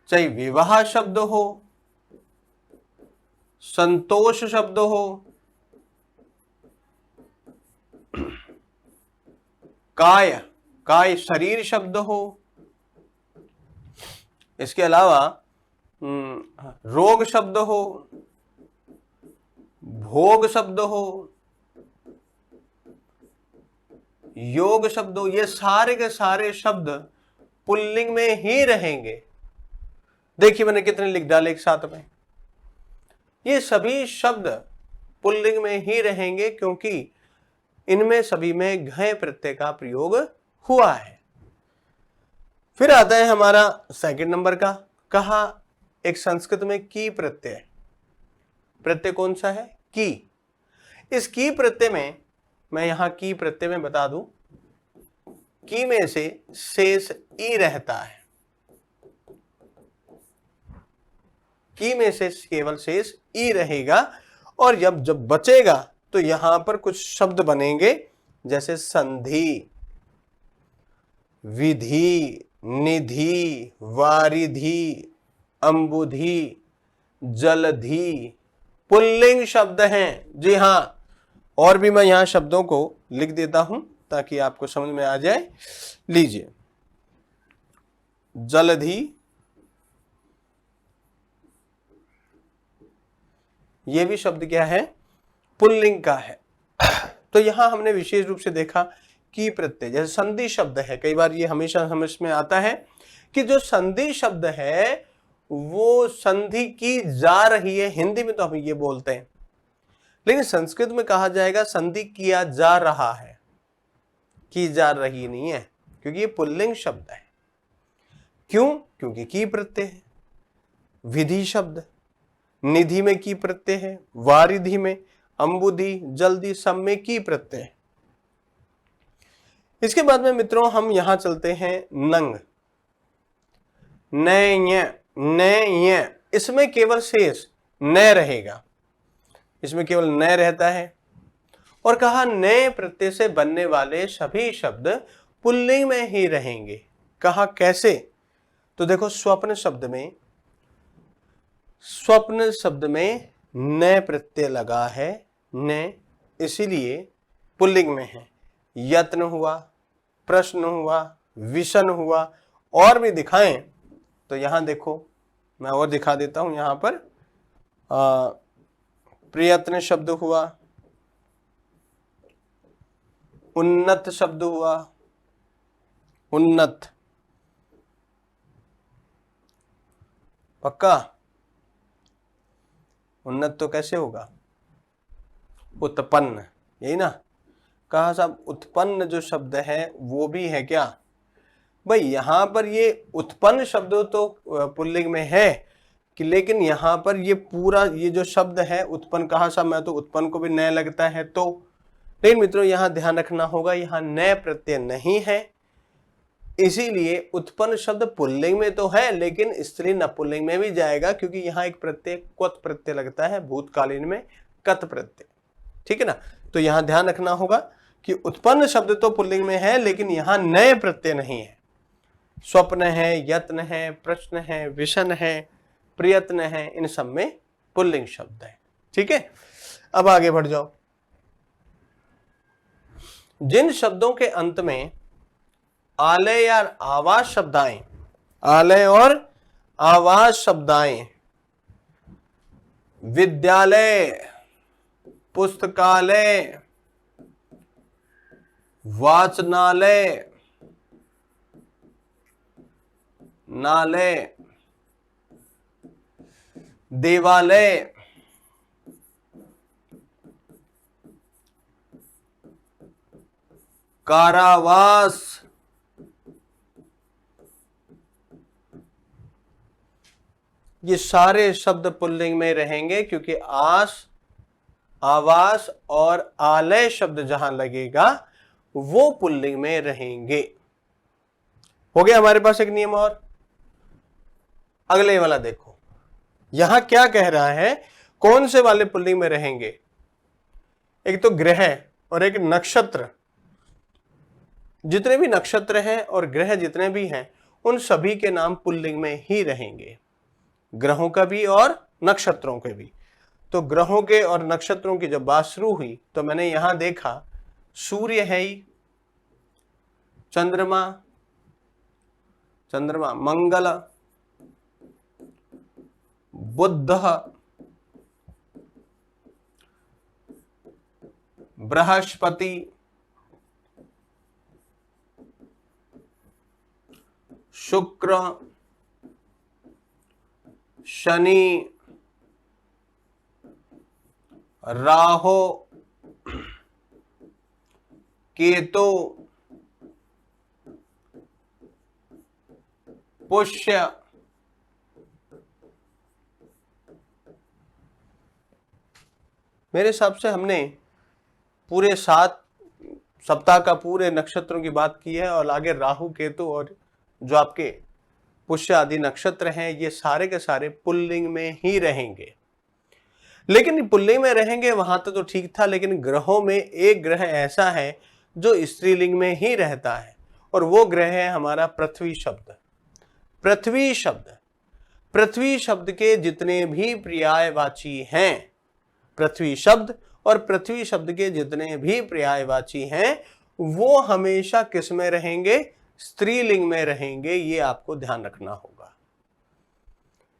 चाहे विवाह शब्द हो, संतोष शब्द हो, काय शरीर शब्द हो, इसके अलावा रोग शब्द हो, भोग शब्द हो, योग शब्द हो, ये सारे के सारे शब्द पुल्लिंग में ही रहेंगे। देखिए मैंने कितने लिख डाले एक साथ में। ये सभी शब्द पुल्लिंग में ही रहेंगे क्योंकि इनमें सभी में घय प्रत्यय का प्रयोग हुआ है। फिर आता है हमारा सेकंड नंबर का, कहा एक संस्कृत में की प्रत्यय। प्रत्यय कौन सा है? की। इस की प्रत्यय में मैं यहां की प्रत्यय में बता दूं, की में से शेष ई रहता है। की में से केवल शेष ई रहेगा और जब बचेगा तो यहां पर कुछ शब्द बनेंगे जैसे संधि, विधि, निधि, वारिधि, अंबुधि, जलधि, पुल्लिंग शब्द हैं। जी हां, और भी मैं यहां शब्दों को लिख देता हूं ताकि आपको समझ में आ जाए। लीजिए, जलधि, ये भी शब्द क्या है? पुल्लिंग का है। तो यहां हमने विशेष रूप से देखा की प्रत्यय, जैसे संधि शब्द है, कई बार ये हमेशा समझ में आता है कि जो संधि शब्द है वो संधि की जा रही है। हिंदी में तो हम ये बोलते हैं, लेकिन संस्कृत में कहा जाएगा संधि किया जा रहा है, की जा रही नहीं है, क्योंकि ये पुल्लिंग शब्द है। क्यों? क्योंकि की प्रत्यय है। विधि शब्द, निधि में की प्रत्यय है, वारिधि में, अंबुधि, जल्दी, सब में की प्रत्यय है। इसके बाद में मित्रों हम यहां चलते हैं नंग, नय, इसमें केवल शेष न रहेगा, इसमें केवल न रहता है। और कहा नए प्रत्यय से बनने वाले सभी शब्द पुल्लिंग में ही रहेंगे। कहा कैसे? तो देखो, स्वप्न शब्द में न प्रत्यय लगा है, न, इसीलिए पुल्लिंग में है। यत्न हुआ, प्रश्न हुआ, विषण हुआ, और भी दिखाएं तो यहां देखो, मैं और दिखा देता हूं। यहां पर प्रयत्न शब्द हुआ, उन्नत शब्द हुआ, उन्नत, पक्का? उन्नत तो कैसे होगा? उत्पन्न, यही ना? कहा साहब उत्पन्न जो शब्द है वो भी है क्या? भाई यहां पर ये उत्पन्न शब्द तो पुल्लिंग में है कि, लेकिन यहां पर ये पूरा ये जो शब्द है उत्पन्न, कहा साहब मैं तो उत्पन्न को भी न लगता है तो। लेकिन मित्रों यहां ध्यान रखना होगा, यहां न प्रत्यय नहीं है, इसीलिए उत्पन्न शब्द पुल्लिंग में तो है लेकिन स्त्री नपुल्लिंग में भी जाएगा, क्योंकि यहां एक प्रत्यय क्वत प्रत्यय लगता है, भूतकालीन में कत प्रत्यय। ठीक है ना? तो यहां ध्यान रखना होगा कि उत्पन्न शब्द तो पुल्लिंग में है लेकिन यहां नए प्रत्यय नहीं है। स्वप्न है, यत्न है, प्रश्न है, विषण है, प्रयत्न है, इन सब में पुल्लिंग शब्द है। ठीक है, अब आगे बढ़ जाओ। जिन शब्दों के अंत में आलय या आवाज शब्द आए, आलय और आवाज शब्द आए, विद्यालय, पुस्तकालय, वाचनालय, नालय, देवालय, कारावास, ये सारे शब्द पुल्लिंग में रहेंगे, क्योंकि आस, आवास और आलय शब्द जहां लगेगा वो पुल्लिंग में रहेंगे। हो गया हमारे पास एक नियम। और अगले वाला देखो, यहां क्या कह रहा है, कौन से वाले पुल्लिंग में रहेंगे? एक तो ग्रह और एक नक्षत्र। जितने भी नक्षत्र हैं और ग्रह जितने भी हैं उन सभी के नाम पुल्लिंग में ही रहेंगे, ग्रहों का भी और नक्षत्रों के भी। तो ग्रहों के और नक्षत्रों की जब बात शुरू हुई तो मैंने यहां देखा सूर्य है ही, चंद्रमा, मंगल, बुध, बृहस्पति, शुक्र, शनि, राहु, केतु, पुष्य, मेरे हिसाब से हमने पूरे 7 सप्ताह का पूरे नक्षत्रों की बात की है, और आगे राहु, केतु और जो आपके पुष्य आदि नक्षत्र हैं, ये सारे के सारे पुल्लिंग में ही रहेंगे। लेकिन पुल्लिंग में रहेंगे वहां तो ठीक था, लेकिन ग्रहों में एक ग्रह ऐसा है जो स्त्रीलिंग में ही रहता है, और वो ग्रह है हमारा पृथ्वी शब्द। पृथ्वी शब्द, पृथ्वी शब्द के जितने भी पर्यायवाची हैं, पृथ्वी शब्द और पृथ्वी शब्द के जितने भी पर्यायवाची हैं, वो हमेशा किस में रहेंगे? स्त्रीलिंग में रहेंगे। ये आपको ध्यान रखना होगा।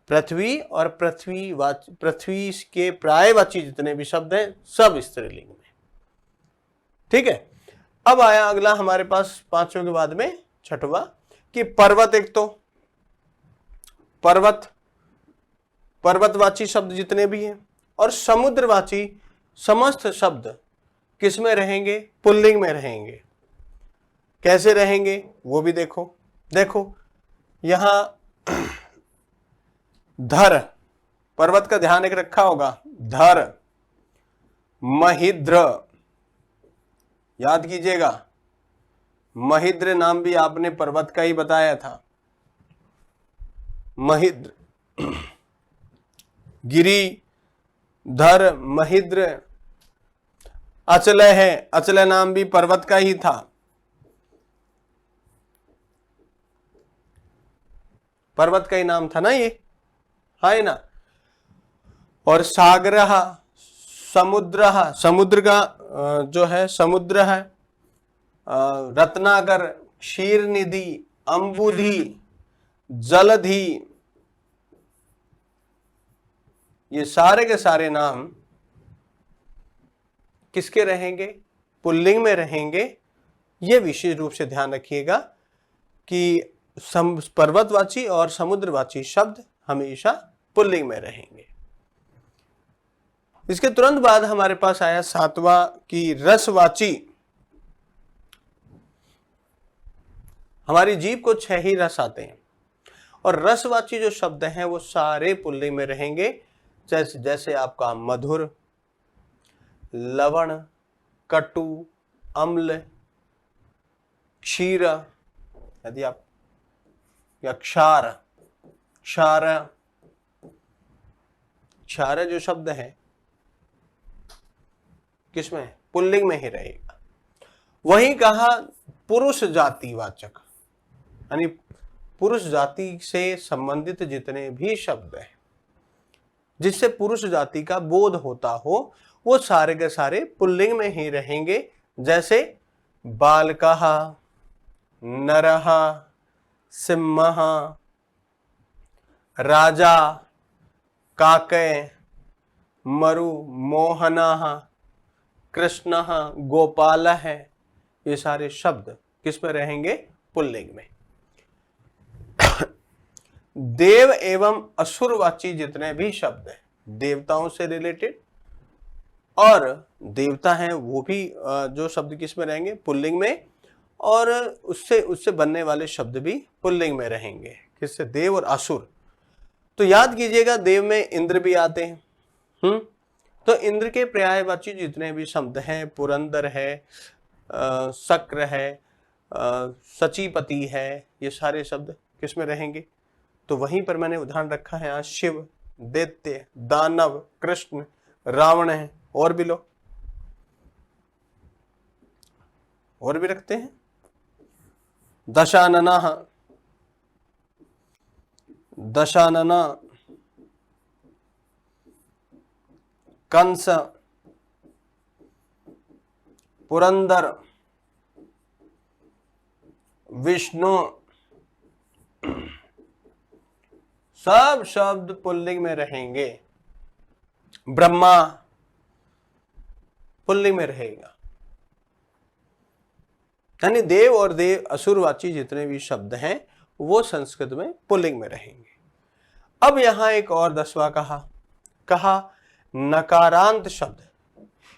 पृथ्वी और पृथ्वी के पर्यायवाची जितने भी शब्द हैं, सब स्त्रीलिंग में। ठीक है। अब आया अगला हमारे पास 5 के बाद में 6वां कि पर्वत। एक तो पर्वतवाची शब्द जितने भी हैं, और समुद्रवाची समस्त शब्द किस में रहेंगे? पुल्लिंग में रहेंगे। कैसे रहेंगे वो भी देखो यहां धर, पर्वत का ध्यान एक रखा होगा, धर, महिद्र, याद कीजिएगा, महिद्र नाम भी आपने पर्वत का ही बताया था। महिद्र, गिरी, धर, महिद्र, अचलय है, अचलय नाम भी पर्वत का ही था। पर्वत का ही नाम था ना ये, है ना। और सागरः, समुद्र, समुद्र का जो है समुद्र है, रत्नाकर, क्षीरनिधि, अंबुधि, जलधि, ये सारे के सारे नाम किसके रहेंगे? पुल्लिंग में रहेंगे। ये विशेष रूप से ध्यान रखिएगा कि पर्वतवाची और समुद्रवाची शब्द हमेशा पुल्लिंग में रहेंगे। इसके तुरंत बाद हमारे पास आया 7वां कि रसवाची। हमारी जीभ को 6 ही रस आते हैं, और रसवाची जो शब्द हैं वो सारे पुल्लिंग में रहेंगे। जैसे आपका मधुर, लवण, कटु, अम्ल, क्षीर, यदि आप, या क्षार, क्षार जो शब्द है किसमें? पुल्लिंग में ही रहेगा। वहीं कहा पुरुष जातिवाचक, यानी पुरुष जाति से संबंधित जितने भी शब्द हैं जिससे पुरुष जाति का बोध होता हो, वो सारे के सारे पुल्लिंग में ही रहेंगे। जैसे बालकः, नरः, सिंहः, राजा, काकय, मरु, मोहनः, कृष्णः, गोपालः, ये सारे शब्द किस में रहेंगे? पुल्लिंग में। देव एवं असुरवाची जितने भी शब्द हैं, देवताओं से रिलेटेड, और देवता हैं वो भी जो शब्द किस में रहेंगे? पुल्लिंग में। और उससे बनने वाले शब्द भी पुल्लिंग में रहेंगे। किससे? देव और असुर। तो याद कीजिएगा, देव में इंद्र भी आते हैं। तो इंद्र के पर्यायवाची जितने भी शब्द हैं, पुरंदर है, शक्र है, सचीपति है, ये सारे शब्द किस में रहेंगे? तो वहीं पर मैंने उदाहरण रखा है, यहाँ शिव, दैत्य, दानव, कृष्ण, रावण है, और भी लो, और भी रखते हैं। दशानना, कंस, पुरंदर, विष्णु, सब शब्द पुल्लिंग में रहेंगे। ब्रह्मा पुल्लिंग में रहेगा, यानी देव और देव असुरवाची जितने भी शब्द हैं वो संस्कृत में पुल्लिंग में रहेंगे। अब यहां एक और 10वां कहा नकारांत शब्द,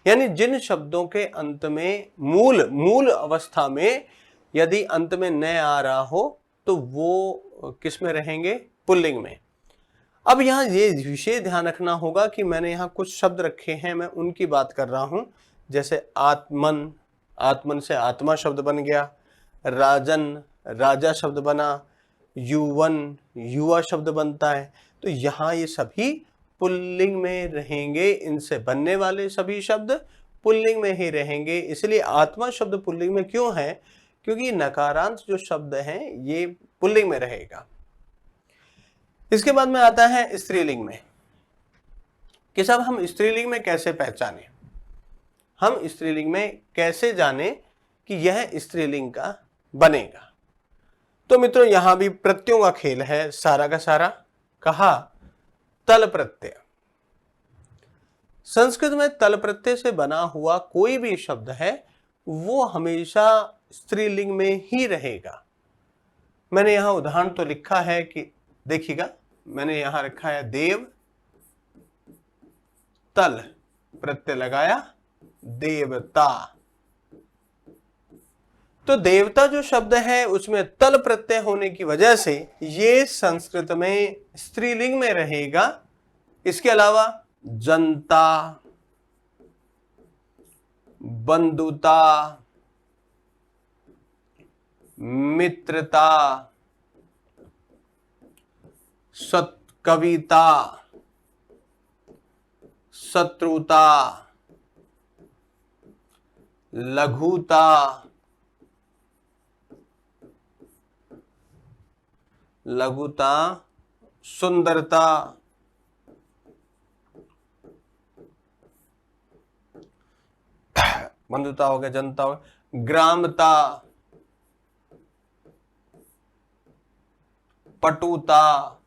यानी जिन शब्दों के अंत में मूल अवस्था में यदि अंत में न आ रहा हो तो वो किस में रहेंगे? पुल्लिंग में। अब यहां ये विशेष ध्यान रखना होगा कि मैंने यहां कुछ शब्द रखे हैं, मैं उनकी बात कर रहा हूं। जैसे आत्मन, आत्मन से आत्मा शब्द बन गया। राजन, राजा शब्द बना। युवन, युवा शब्द बनता है। तो यहां ये सभी पुल्लिंग में रहेंगे, इनसे बनने वाले सभी शब्द पुल्लिंग में ही रहेंगे। इसलिए आत्मा शब्द पुल्लिंग में क्यों है? क्योंकि नकारांत जो शब्द हैं ये पुल्लिंग में रहेगा। इसके बाद में आता है स्त्रीलिंग में, कि सब हम स्त्रीलिंग में कैसे पहचाने, हम स्त्रीलिंग में कैसे जाने कि यह स्त्रीलिंग का बनेगा। तो मित्रों यहां भी प्रत्ययों का खेल है सारा का सारा। कहा तल प्रत्यय, संस्कृत में तल प्रत्यय से बना हुआ कोई भी शब्द है वो हमेशा स्त्रीलिंग में ही रहेगा। मैंने यहां उदाहरण तो लिखा है कि देखिएगा, मैंने यहां रखा है देव, तल प्रत्यय लगाया, देवता। तो देवता जो शब्द है उसमें तल प्रत्यय होने की वजह से ये संस्कृत में स्त्रीलिंग में रहेगा। इसके अलावा जनता, बंधुता, मित्रता, कविता, शत्रुता, लघुता, सुंदरता, बंधुता हो गया, जनता हो गया, ग्रामता, पटुता,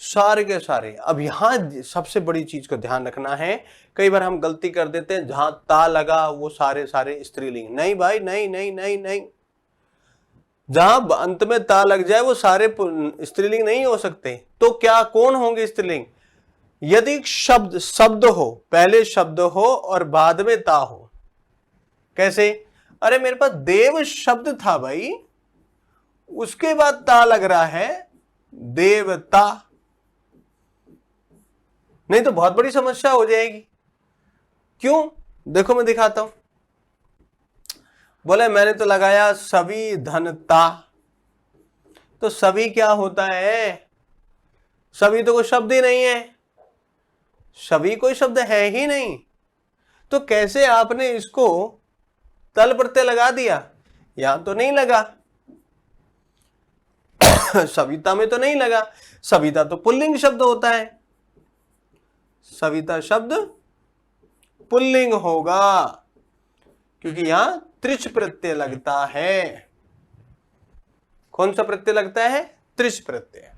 सारे के सारे। अब यहां सबसे बड़ी चीज को ध्यान रखना है, कई बार हम गलती कर देते हैं, जहां ता लगा वो सारे स्त्रीलिंग। नहीं भाई, नहीं नहीं नहीं नहीं, जहां अंत में ता लग जाए वो सारे स्त्रीलिंग नहीं हो सकते। तो क्या कौन होंगे स्त्रीलिंग? यदि शब्द हो, पहले शब्द हो और बाद में ता हो। कैसे? अरे मेरे पास देव शब्द था भाई, उसके बाद ता लग रहा है, देवता। नहीं तो बहुत बड़ी समस्या हो जाएगी। क्यों? देखो मैं दिखाता हूं। बोले मैंने तो लगाया सभी धनता, तो सभी क्या होता है? सभी तो कोई शब्द ही नहीं है, सभी कोई शब्द है ही नहीं। तो कैसे आपने इसको तल प्रत्यय लगा दिया? यहां तो नहीं लगा, सविता में तो नहीं लगा। सविता तो पुल्लिंग शब्द होता है, सविता शब्द पुल्लिंग होगा क्योंकि यहां त्रिच प्रत्यय लगता है। कौन सा प्रत्यय लगता है? त्रिच प्रत्यय।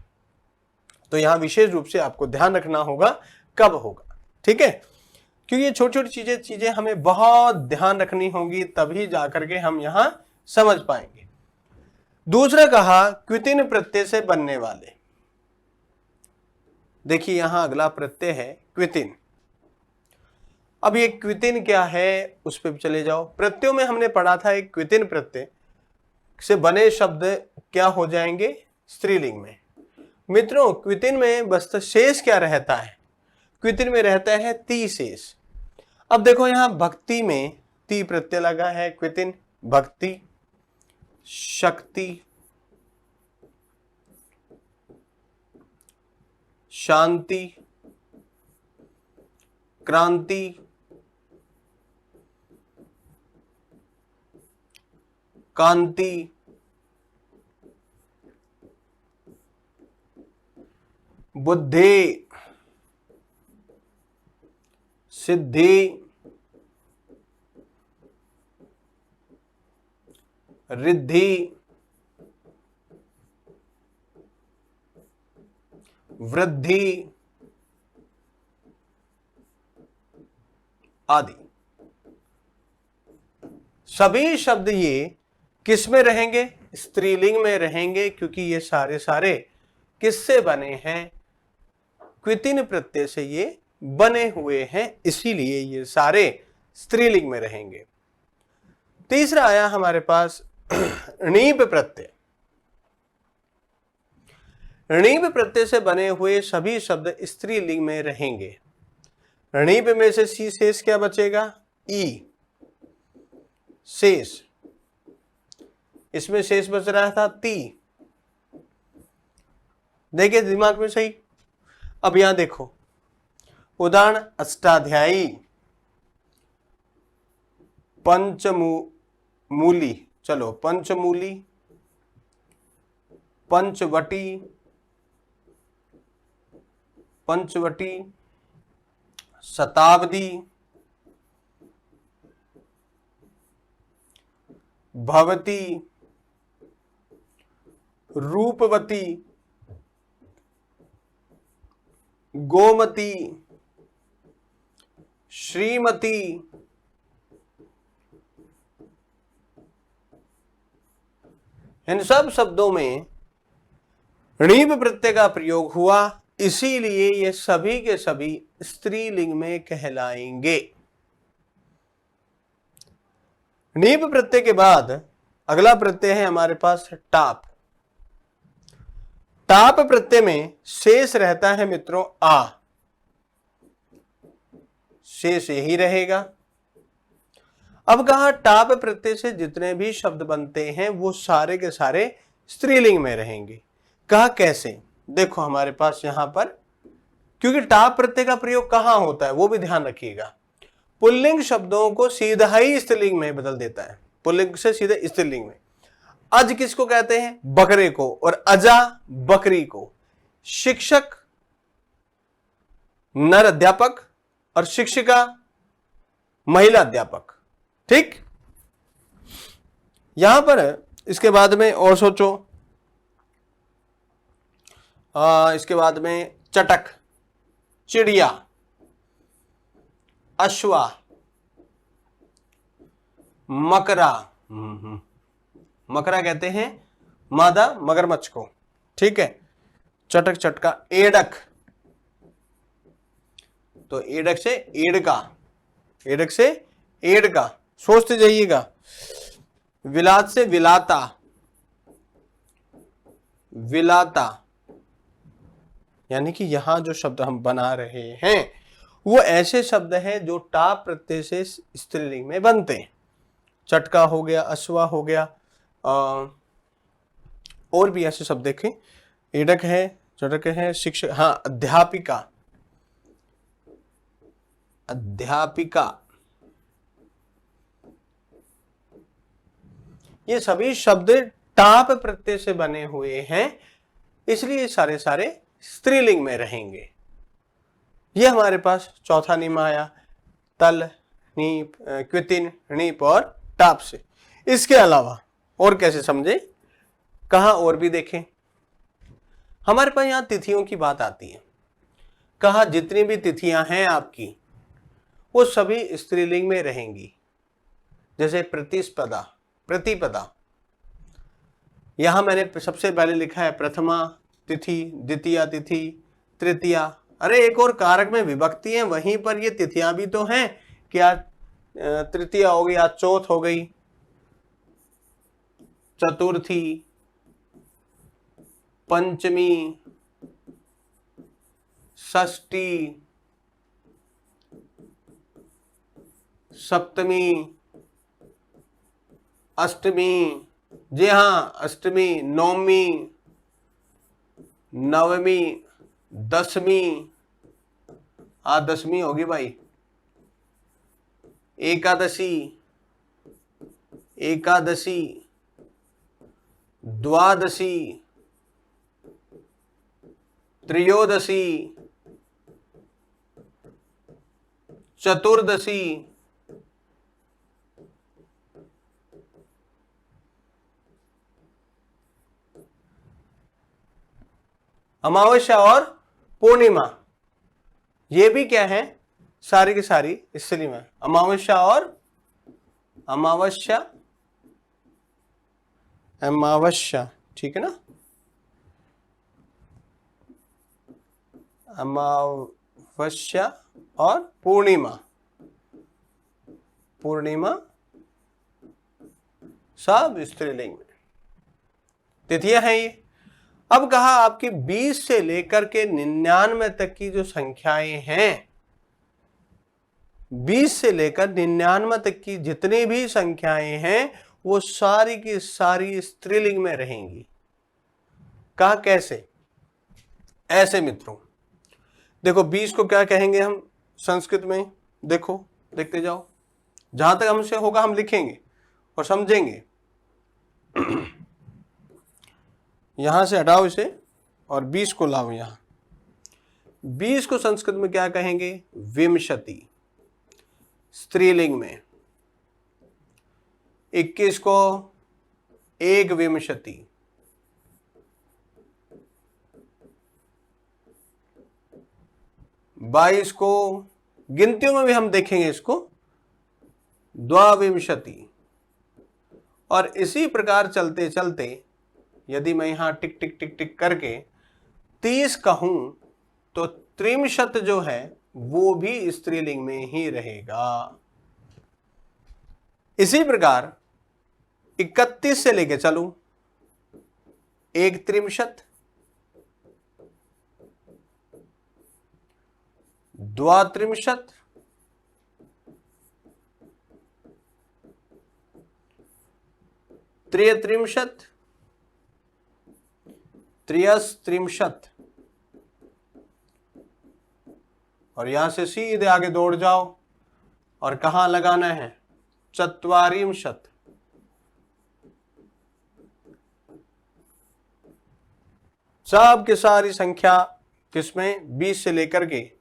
तो यहां विशेष रूप से आपको ध्यान रखना होगा कब होगा, ठीक है? क्योंकि ये छोटी छोटी चीजें हमें बहुत ध्यान रखनी होगी, तभी जाकर के हम यहां समझ पाएंगे। दूसरा कहा क्वितिन प्रत्यय से बनने वाले। देखिए यहां अगला प्रत्यय है क्वितिन। अब ये क्वितिन क्या है उस पर चले जाओ। प्रत्ययों में हमने पढ़ा था एक क्वितिन प्रत्यय से बने शब्द क्या हो जाएंगे? स्त्रीलिंग में। मित्रों क्वितिन में बस शेष क्या रहता है? क्वितिन में रहता है ती शेष। अब देखो यहां भक्ति में ती प्रत्यय लगा है, क्वितिन, भक्ति, शक्ति, शांति, क्रांति, कांति, बुद्धि, सिद्धि, रिद्धि, वृद्धि आदि। सभी शब्द ये किस में रहेंगे? स्त्रीलिंग में रहेंगे, क्योंकि ये सारे सारे किससे बने हैं? क्वितिन प्रत्यय से ये बने हुए हैं, इसीलिए ये सारे स्त्रीलिंग में रहेंगे। तीसरा आया हमारे पास णीप प्रत्यय। णीप प्रत्यय से बने हुए सभी शब्द स्त्रीलिंग में रहेंगे। णीप में से सी शेष क्या बचेगा? ई शेष। इसमें शेष बच रहा था ती। देखिए दिमाग में सही। अब यहां देखो, उदाहरण अष्टाध्यायी, पंचमूली, चलो पंचमूली, पंचवटी, पंचवटी, शताब्दी, भवती, रूपवती, गोमती, श्रीमती, इन सब शब्दों में णीप प्रत्यय का प्रयोग हुआ, इसीलिए ये सभी के सभी स्त्रीलिंग में कहलाएंगे। णीप प्रत्यय के बाद अगला प्रत्यय है हमारे पास टाप। टाप प्रत्यय में शेष रहता है मित्रों आ, शेष यही रहेगा। अब कहा टाप प्रत्यय से जितने भी शब्द बनते हैं वो सारे के सारे स्त्रीलिंग में रहेंगे। कहा कैसे? देखो हमारे पास यहां पर, क्योंकि टाप प्रत्यय का प्रयोग कहां होता है वो भी ध्यान रखिएगा। पुल्लिंग शब्दों को सीधा ही स्त्रीलिंग में बदल देता है, पुल्लिंग से सीधे स्त्रीलिंग में। अज किसको कहते हैं? बकरे को, और अजा बकरी को। शिक्षक नर अध्यापक, और शिक्षिका महिला अध्यापक। ठीक, यहां पर इसके बाद में और सोचो, इसके बाद में चटक, चिड़िया, अश्वा, मकरा, मकरा कहते हैं मादा मगरमच्छ को। ठीक है, चटक चटका, एडक, तो एडक से एडका, एडक से एडका, सोचते जाइएगा। विलात से विलाता, विलाता, यानी कि यहां जो शब्द हम बना रहे हैं वो ऐसे शब्द हैं जो टाप प्रत्यय से स्त्रीलिंग में बनते हैं। चटका हो गया, अश्वा हो गया, और भी ऐसे शब्द देखें, एडक है, चटक है, शिक्षक, हाँ अध्यापिका, अध्यापिका, ये सभी शब्द टाप प्रत्यय से बने हुए हैं, इसलिए सारे सारे स्त्रीलिंग में रहेंगे। ये हमारे पास चौथा नियम आया, तल, नीप, क्वितिन, णीप और टाप से। इसके अलावा और कैसे समझे? कहा और भी देखें, हमारे पास यहां तिथियों की बात आती है। कहा जितनी भी तिथियां हैं आपकी वो सभी स्त्रीलिंग में रहेंगी। जैसे प्रतिस्पदा, प्रतिपदा, यहां मैंने सबसे पहले लिखा है प्रथमा तिथि, द्वितीया तिथि, तृतीया। अरे एक और कारक में विभक्ति है, वहीं पर ये तिथियां भी तो हैं कि आज तृतीया हो गई, आज चौथ हो गई, चतुर्थी, पंचमी, षष्ठी, सप्तमी, अष्टमी, जी हाँ अष्टमी, नवमी, नवमी, दसवीं, आज दसवीं होगी भाई, एकादशी, एकादशी, द्वादशी, त्रयोदशी, चतुर्दशी, अमावस्या और पूर्णिमा, ये भी क्या है, सारी की सारी स्त्रीलिंग में। अमावस्या और अमावस्या, अमावस्या, ठीक है ना, अमावस्या और पूर्णिमा, पूर्णिमा सब स्त्रीलिंग में तिथियां हैं ये। अब कहा आपकी 20 से लेकर के 99 तक की जो संख्याएं हैं, 20 से लेकर 99 तक की जितनी भी संख्याएं हैं वो सारी की सारी स्त्रीलिंग में रहेंगी। कहा कैसे? ऐसे मित्रों, देखो 20 को क्या कहेंगे हम संस्कृत में, देखो देखते जाओ, जहां तक हमसे होगा हम लिखेंगे और समझेंगे। यहां से हटाओ इसे और 20 को लाओ यहां। 20 को संस्कृत में क्या कहेंगे? विंशति, स्त्रीलिंग में। 21 को एक विंशति, 22 को गिनतियों में भी हम देखेंगे इसको द्वाविंशति, और इसी प्रकार चलते चलते यदि मैं यहां टिक टिक टिक टिक करके 30 कहूं तो त्रिंशत जो है वो भी स्त्रीलिंग में ही रहेगा। इसी प्रकार 31 से लेके चलूं, एक त्रिंशत, द्वात्रिंशत, त्रयत्रिंशत, त्रयस्त्रिंशत, और यहां से सीधे आगे दौड़ जाओ और कहां लगाना है? चत्वारिंशत। सब की सारी संख्या किसमें? 20 से लेकर के,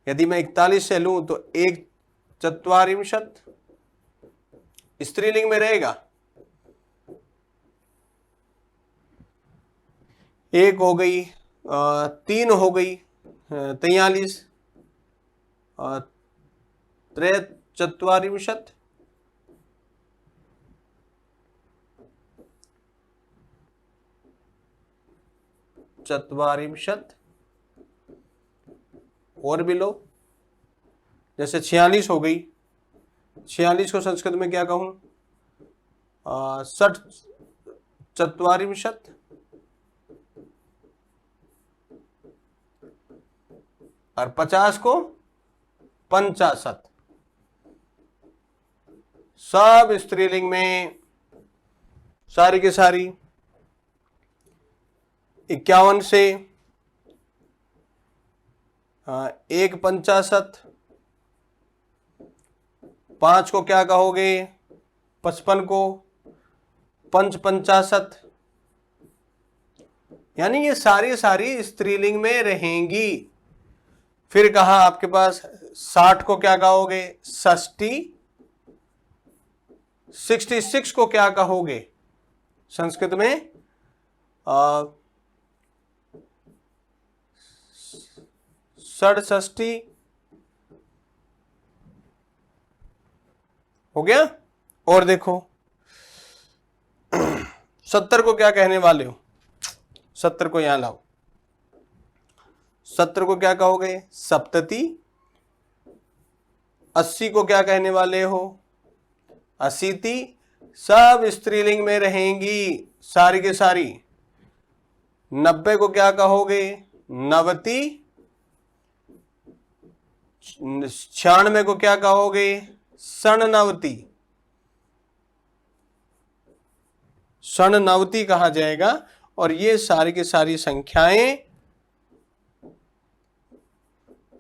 यदि मैं 41 से लूं तो एक चत्वारिंशत स्त्रीलिंग में रहेगा। एक हो गई, 3 हो गई 43, त्रयश्चत्वारिंशत्, चत्वारिंशत्, और भी लो, जैसे 46 हो गई। 46 को संस्कृत में क्या कहूं? 60 चत्वारिंशत्, और 50 को 50, सब स्त्रीलिंग में सारी की सारी। 51 से एक 50, 5 को क्या कहोगे? 55 को 5 50, यानी ये सारी सारी स्त्रीलिंग में रहेंगी। फिर कहा आपके पास 60 को क्या कहोगे? 60, 66 को क्या कहोगे संस्कृत में? 67 हो गया। और देखो 70 को क्या कहने वाले हो? 70 को यहां लाओ। 70 को क्या कहोगे? सप्तति। 80 को क्या कहने वाले हो? अशीति। सब स्त्रीलिंग में रहेंगी सारी के सारी। 90 को क्या कहोगे? नवति। 96 को क्या कहोगे? षण्णवति। षण्णवति कहा जाएगा। और ये सारी की सारी संख्याएं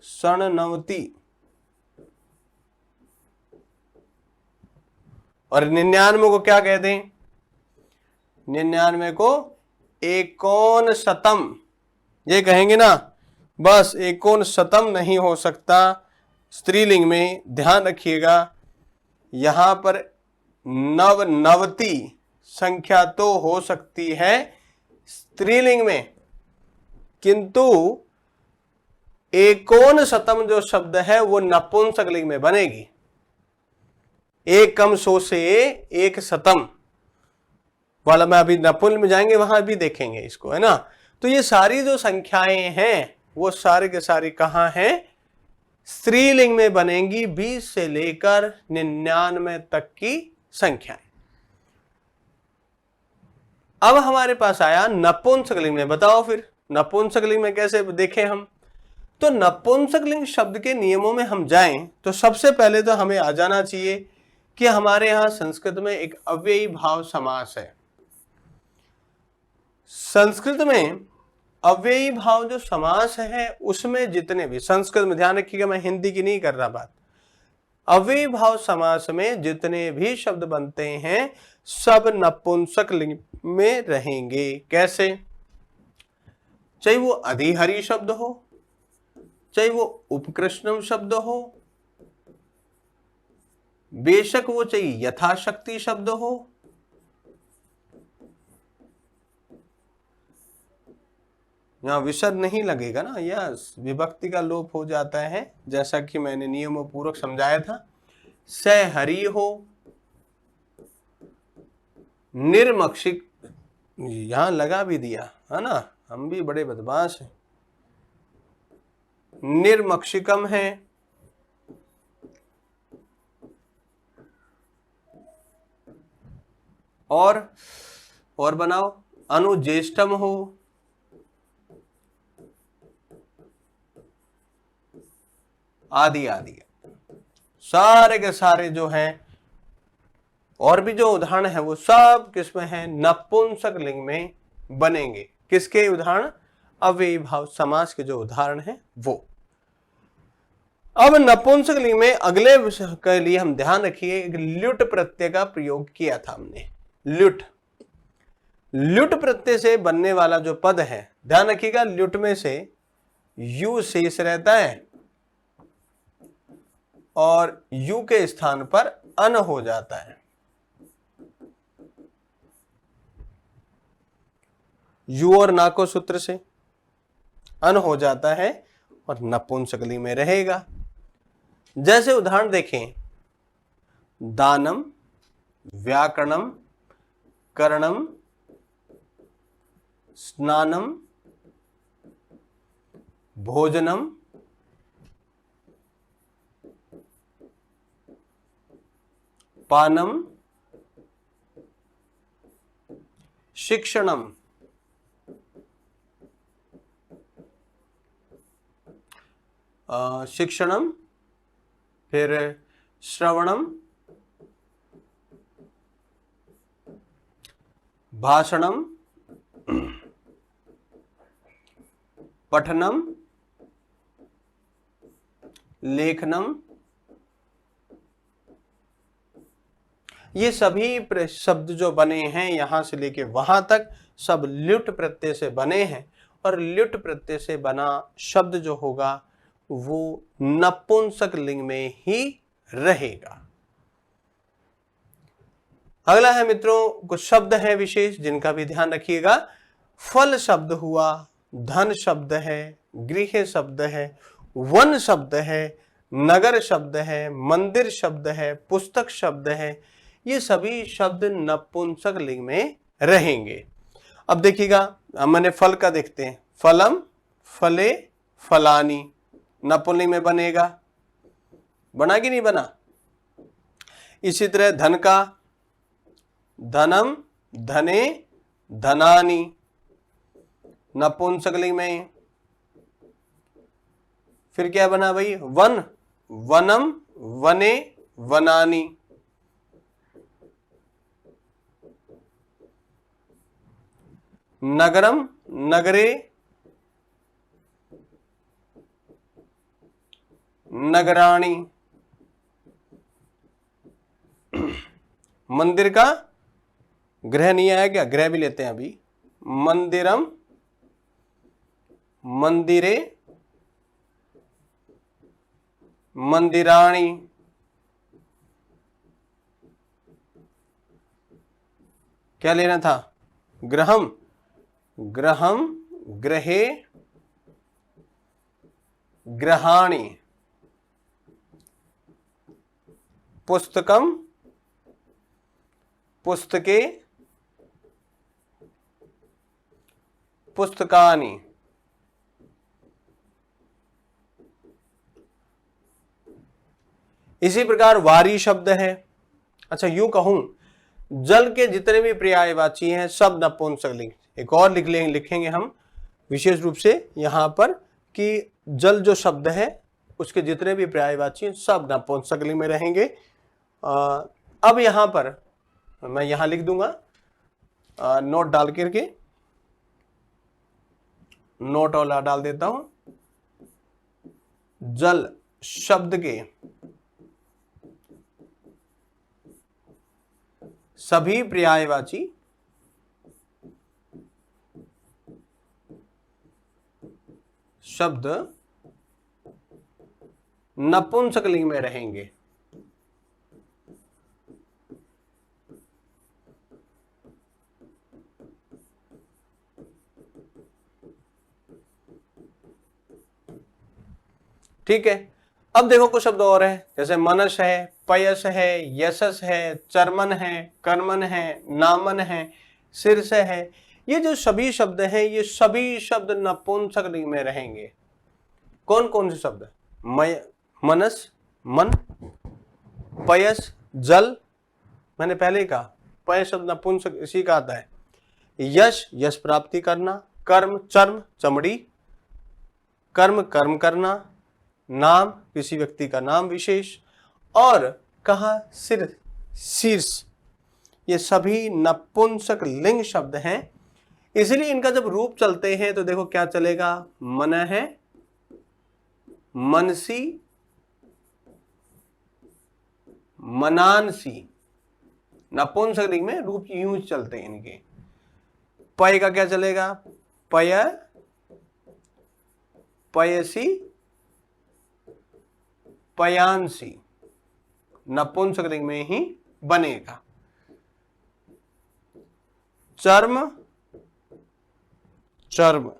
षण्णवति। और 99 को क्या कहते हैं? 99 को एकोनशतम, ये कहेंगे ना, बस एकोनशतम नहीं हो सकता स्त्रीलिंग में। ध्यान रखिएगा, यहां पर नवनवति संख्या तो हो सकती है स्त्रीलिंग में, किंतु एकोन शतम जो शब्द है वो नपुंसकलिंग में बनेगी। एक कम सौ से एक शतम वाला में अभी नपुंसक में जाएंगे, वहां भी देखेंगे इसको, है ना। तो ये सारी जो संख्याएं हैं वो सारे के सारी कहां हैं? स्त्रीलिंग में बनेंगी। 20 से लेकर 99 तक की संख्याएं। अब हमारे पास आया नपुंसकलिंग में। बताओ फिर नपुंसकलिंग में कैसे देखें हम? तो नपुंसकलिंग शब्द के नियमों में हम जाएं तो सबसे पहले तो हमें आ जाना चाहिए कि हमारे यहां संस्कृत में एक अव्ययी भाव समास है। संस्कृत में अव्ययी भाव जो समास है उसमें जितने भी, संस्कृत में ध्यान रखिएगा, मैं हिंदी की नहीं कर रहा बात, अव्ययी भाव समास में जितने भी शब्द बनते हैं सब नपुंसकलिंग में रहेंगे। कैसे? चाहे वो अधिहरी शब्द हो, चाहे वो उपकृष्णम शब्द हो, बेशक वो चाहे यथाशक्ति शब्द हो, यहां विसर्ग नहीं लगेगा ना, यस, विभक्ति का लोप हो जाता है, जैसा कि मैंने नियमों पूर्वक समझाया था। सहरी हो, निर्मक्षिक, यहां लगा भी दिया है ना, हम भी बड़े बदमाश हैं। निर्मक्षिकम है, और बनाओ, अनुज्येष्ठम हो, आदि आदि, सारे के सारे जो हैं और भी जो उदाहरण है वो सब किसमें है? नपुंसक लिंग में बनेंगे। किसके उदाहरण? अव्ययी भाव समास के जो उदाहरण हैं वो। अब नपुंसक लिंग में अगले विषय के लिए हम ध्यान रखिए, ल्युट प्रत्यय का प्रयोग किया था हमने। ल्युट प्रत्यय से बनने वाला जो पद है, ध्यान रखिएगा, ल्युट में से यू शेष रहता है और यू के स्थान पर अन हो जाता है। यू और ना को सूत्र से अन हो जाता है और नपुंसकली में रहेगा। जैसे उदाहरण देखें, दानम, व्याकरणम, करणम, स्नानम, भोजनम, पानम, शिक्षणम, शिक्षणम, फिर श्रवणम, भाषणम, पठनम, लेखनम, ये सभी शब्द जो बने हैं यहां से लेके वहां तक सब ल्युट प्रत्यय से बने हैं और ल्युट प्रत्यय से बना शब्द जो होगा वो नपुंसक लिंग में ही रहेगा। अगला है मित्रों, कुछ शब्द हैं विशेष जिनका भी ध्यान रखिएगा। फल शब्द हुआ, धन शब्द है, गृह शब्द है, वन शब्द है, नगर शब्द है, मंदिर शब्द है, पुस्तक शब्द है, ये सभी शब्द नपुंसक लिंग में रहेंगे। अब देखिएगा, मैंने फल का देखते हैं, फलम, फले, फलानी, नपुंसकलिंग में बनेगा, बना कि नहीं बना? इसी तरह धन का, धनम, धने, धनानी, नपुंसकलिंग में। फिर क्या बना भाई? वन, वनम, वने, वनानी, नगरम, नगरे, नगराणी, मंदिर का गृह नहीं आया क्या? गृह भी लेते हैं अभी, मंदिरम, मंदिरे, मंदिराणी, क्या लेना था? गृहम, ग्रहम, ग्रहे, गृहाणि, पुस्तकम, पुस्तके, पुस्तकानि। इसी प्रकार वारी शब्द है। अच्छा यूं कहूं, जल के जितने भी पर्यायवाची हैं सब नपुंसकलिंग। एक और लिखेंगे हम विशेष रूप से यहां पर कि जल जो शब्द है उसके जितने भी पर्यायवाची हैं सब नपुंसकलिंग में रहेंगे। अब यहां पर मैं यहां लिख दूंगा, नोट डाल करके नोट वाला डाल देता हूं। जल शब्द के सभी पर्यायवाची शब्द नपुंसकलिंग में रहेंगे। ठीक है। अब देखो कुछ शब्द और है, जैसे मनस है, पयस है, यशस है, चर्मन है, कर्मन है, नामन है, शीर्ष है। ये जो सभी शब्द हैं ये सभी शब्द नपुंसकलिंग में रहेंगे। कौन कौन से शब्द? मनस मन, पयस जल, मैंने पहले ही कहा पयस शब्द नपुंसक इसी का आता है। यश यश प्राप्ति करना, कर्म चर्म चमड़ी, कर्म कर्म करना, नाम किसी व्यक्ति का नाम विशेष, और कहा सिर शीर्ष। ये सभी नपुंसक लिंग शब्द हैं। इसलिए इनका जब रूप चलते हैं तो देखो क्या चलेगा, मन है, मनसी, मनानसी। नपुंसक लिंग में रूप यूं चलते हैं इनके। पय का क्या चलेगा, पय, पयसी, पयांसी। नपुंसक लिंग में ही बनेगा। चर्म चर्म,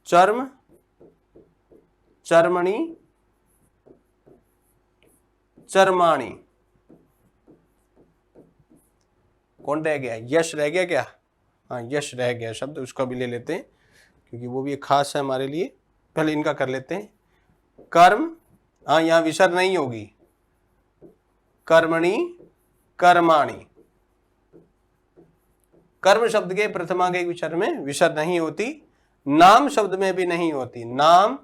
चर्म चर्मणि, चर्माणी। कौन रह गया, यश रह गया क्या? हाँ यश रह गया शब्द, उसका भी ले लेते हैं क्योंकि वो भी एक खास है हमारे लिए। पहले इनका कर लेते हैं। कर्म, हाँ यहां विसर्ग नहीं होगी, कर्मणि कर्माणि। कर्म शब्द के प्रथमा के विसर्ग में विसर्ग नहीं होती, नाम शब्द में भी नहीं होती। नाम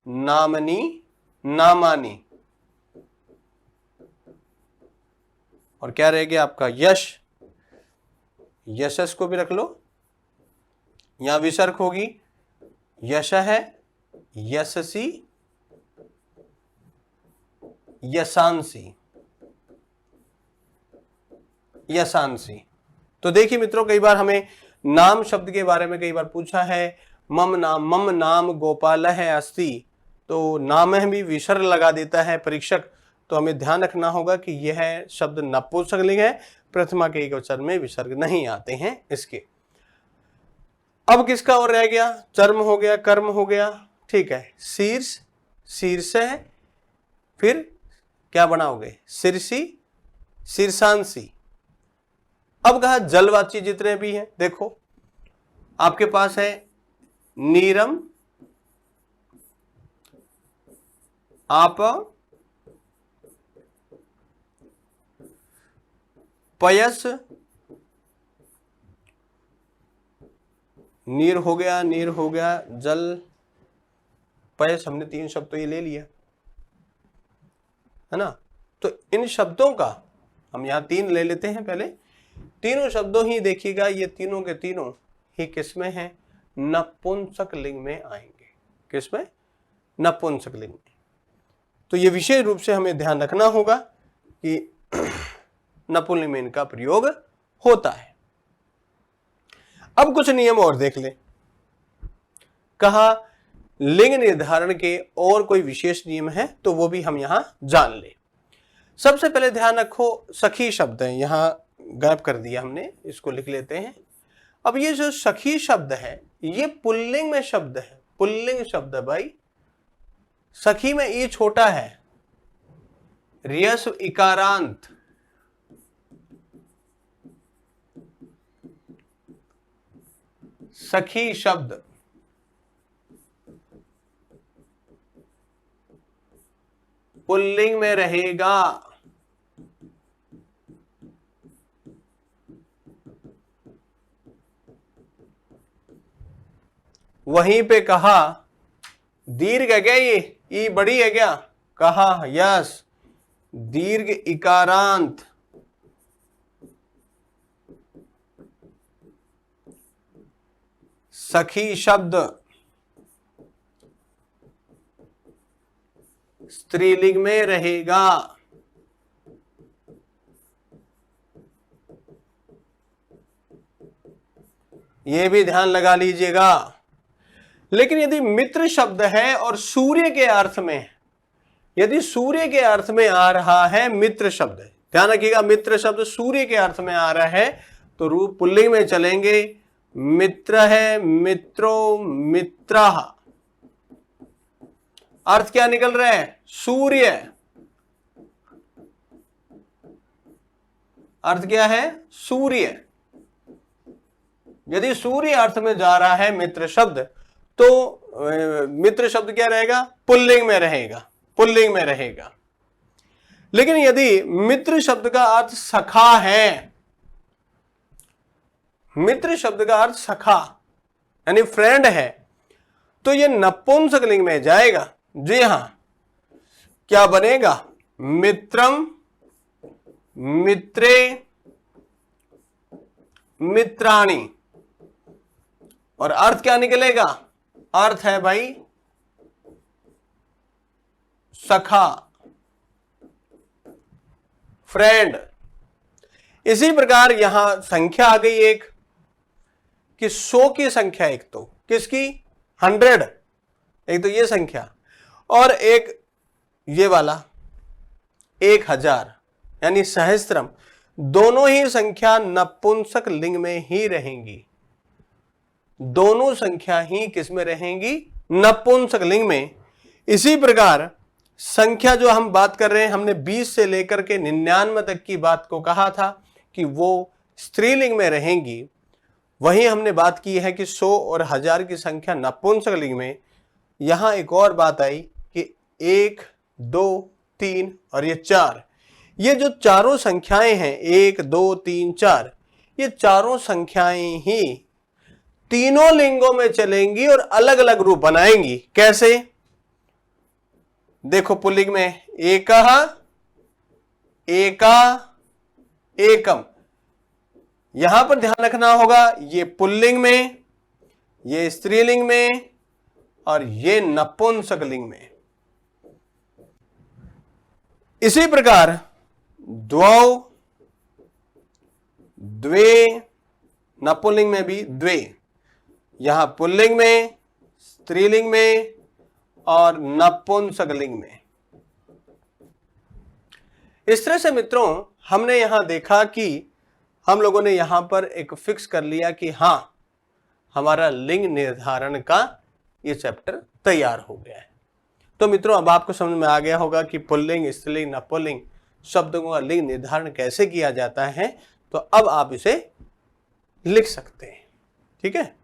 नामनी नामानी। और क्या रह गया आपका, यश, यशस को भी रख लो, यहां विसर्ग होगी, यश है, यशसी, यशांसी, यशांसी। तो देखिए मित्रों, कई बार हमें नाम शब्द के बारे में कई बार पूछा है। मम नाम गोपाल है अस्ति, तो नाम में भी विसर्ग लगा देता है परीक्षक। तो हमें ध्यान रखना होगा कि यह शब्द नपुंसकलिंग है, प्रथमा के एकवचन में विसर्ग नहीं आते हैं इसके। अब किसका और रह गया, चर्म हो गया, कर्म हो गया, ठीक है। शीर्ष, शीर्ष है, फिर क्या बनाओगे, शीर्षी, शीर्षांशी। अब कहा जलवाची जितने भी हैं, देखो आपके पास है नीरम, आप, पयस, नीर हो गया, नीर हो गया, जल, पयस, हमने 3 शब्द तो ये ले लिया है ना। तो इन शब्दों का हम यहां 3 ले लेते हैं। पहले तीनों शब्दों ही देखिएगा, ये तीनों के तीनों ही किसमें हैं, नपुंसक लिंग में आएंगे। किसमें, नपुंसक लिंग में। तो ये विशेष रूप से हमें ध्यान रखना होगा कि नपुंसकलिंग में इनका प्रयोग होता है। अब कुछ नियम और देख ले। कहा लिंग निर्धारण के और कोई विशेष नियम है तो वो भी हम यहां जान ले। सबसे पहले ध्यान रखो, सखी शब्द है, यहां गायब कर दिया हमने, इसको लिख लेते हैं। अब ये जो सखी शब्द है ये पुल्लिंग में शब्द है, पुल्लिंग शब्द है भाई। सखी में ई छोटा है, ह्रस्व इकारांत, सखी शब्द पुल्लिंग में रहेगा। वहीं पे कहा दीर्घ है क्या, ये ई बड़ी है क्या, कहा यस, दीर्घ इकारांत सखी शब्द स्त्रीलिंग में रहेगा। यह भी ध्यान लगा लीजिएगा। लेकिन यदि मित्र शब्द है और सूर्य के अर्थ में, यदि सूर्य के अर्थ में आ रहा है मित्र शब्द, ध्यान रखिएगा, मित्र शब्द सूर्य के अर्थ में आ रहा है तो रूप पुल्लिंग में चलेंगे। मित्र है, मित्रो, मित्रः, अर्थ क्या निकल रहा है, सूर्य। अर्थ क्या है, सूर्य। यदि सूर्य अर्थ में जा रहा है मित्र शब्द तो मित्र शब्द क्या रहेगा, पुल्लिंग में रहेगा, पुल्लिंग में रहेगा। लेकिन यदि मित्र शब्द का अर्थ सखा है, मित्र शब्द का अर्थ सखा यानी फ्रेंड है, तो यह नपुंसकलिंग में जाएगा। जी हां, क्या बनेगा, मित्रम, मित्रे, मित्राणि। और अर्थ क्या निकलेगा, अर्थ है भाई सखा, फ्रेंड। इसी प्रकार यहां संख्या आ गई एक कि 100 की संख्या, एक तो किसकी, 100, एक तो ये संख्या, और एक ये वाला 1000 यानी सहस्त्रम। दोनों ही संख्या नपुंसक लिंग में ही रहेंगी, दोनों संख्या ही किस में रहेंगी, नपुंसक लिंग में। इसी प्रकार संख्या जो हम बात कर रहे हैं, हमने 20 से लेकर के 99 तक की बात को कहा था कि वो स्त्रीलिंग में रहेंगी। वहीं हमने बात की है कि 100 और 1000 की संख्या नपुंसक लिंग में। यहां एक और बात आई कि 1, 2, 3 और ये 4, ये जो चारों संख्याएं हैं 1, 2, 3, 4, ये चारों संख्याएं ही तीनों लिंगों में चलेंगी और अलग अलग रूप बनाएंगी। कैसे, देखो पुल्लिंग में एकः, एका, एकम। यहां पर ध्यान रखना होगा, ये पुल्लिंग में, ये स्त्रीलिंग में और ये नपुंसक लिंग में। इसी प्रकार द्वौ, द्वे, नपुंलिंग में भी द्वे, यहां पुल्लिंग में, स्त्रीलिंग में और नपुंसक लिंग में। इस तरह से मित्रों हमने यहां देखा कि हम लोगों ने यहां पर एक फिक्स कर लिया कि हां, हमारा लिंग निर्धारण का ये चैप्टर तैयार हो गया है। तो मित्रों अब आपको समझ में आ गया होगा कि पुल्लिंग, स्त्रीलिंग, नपुंलिंग शब्दों का लिंग निर्धारण कैसे किया जाता है। तो अब आप इसे लिख सकते हैं, ठीक है।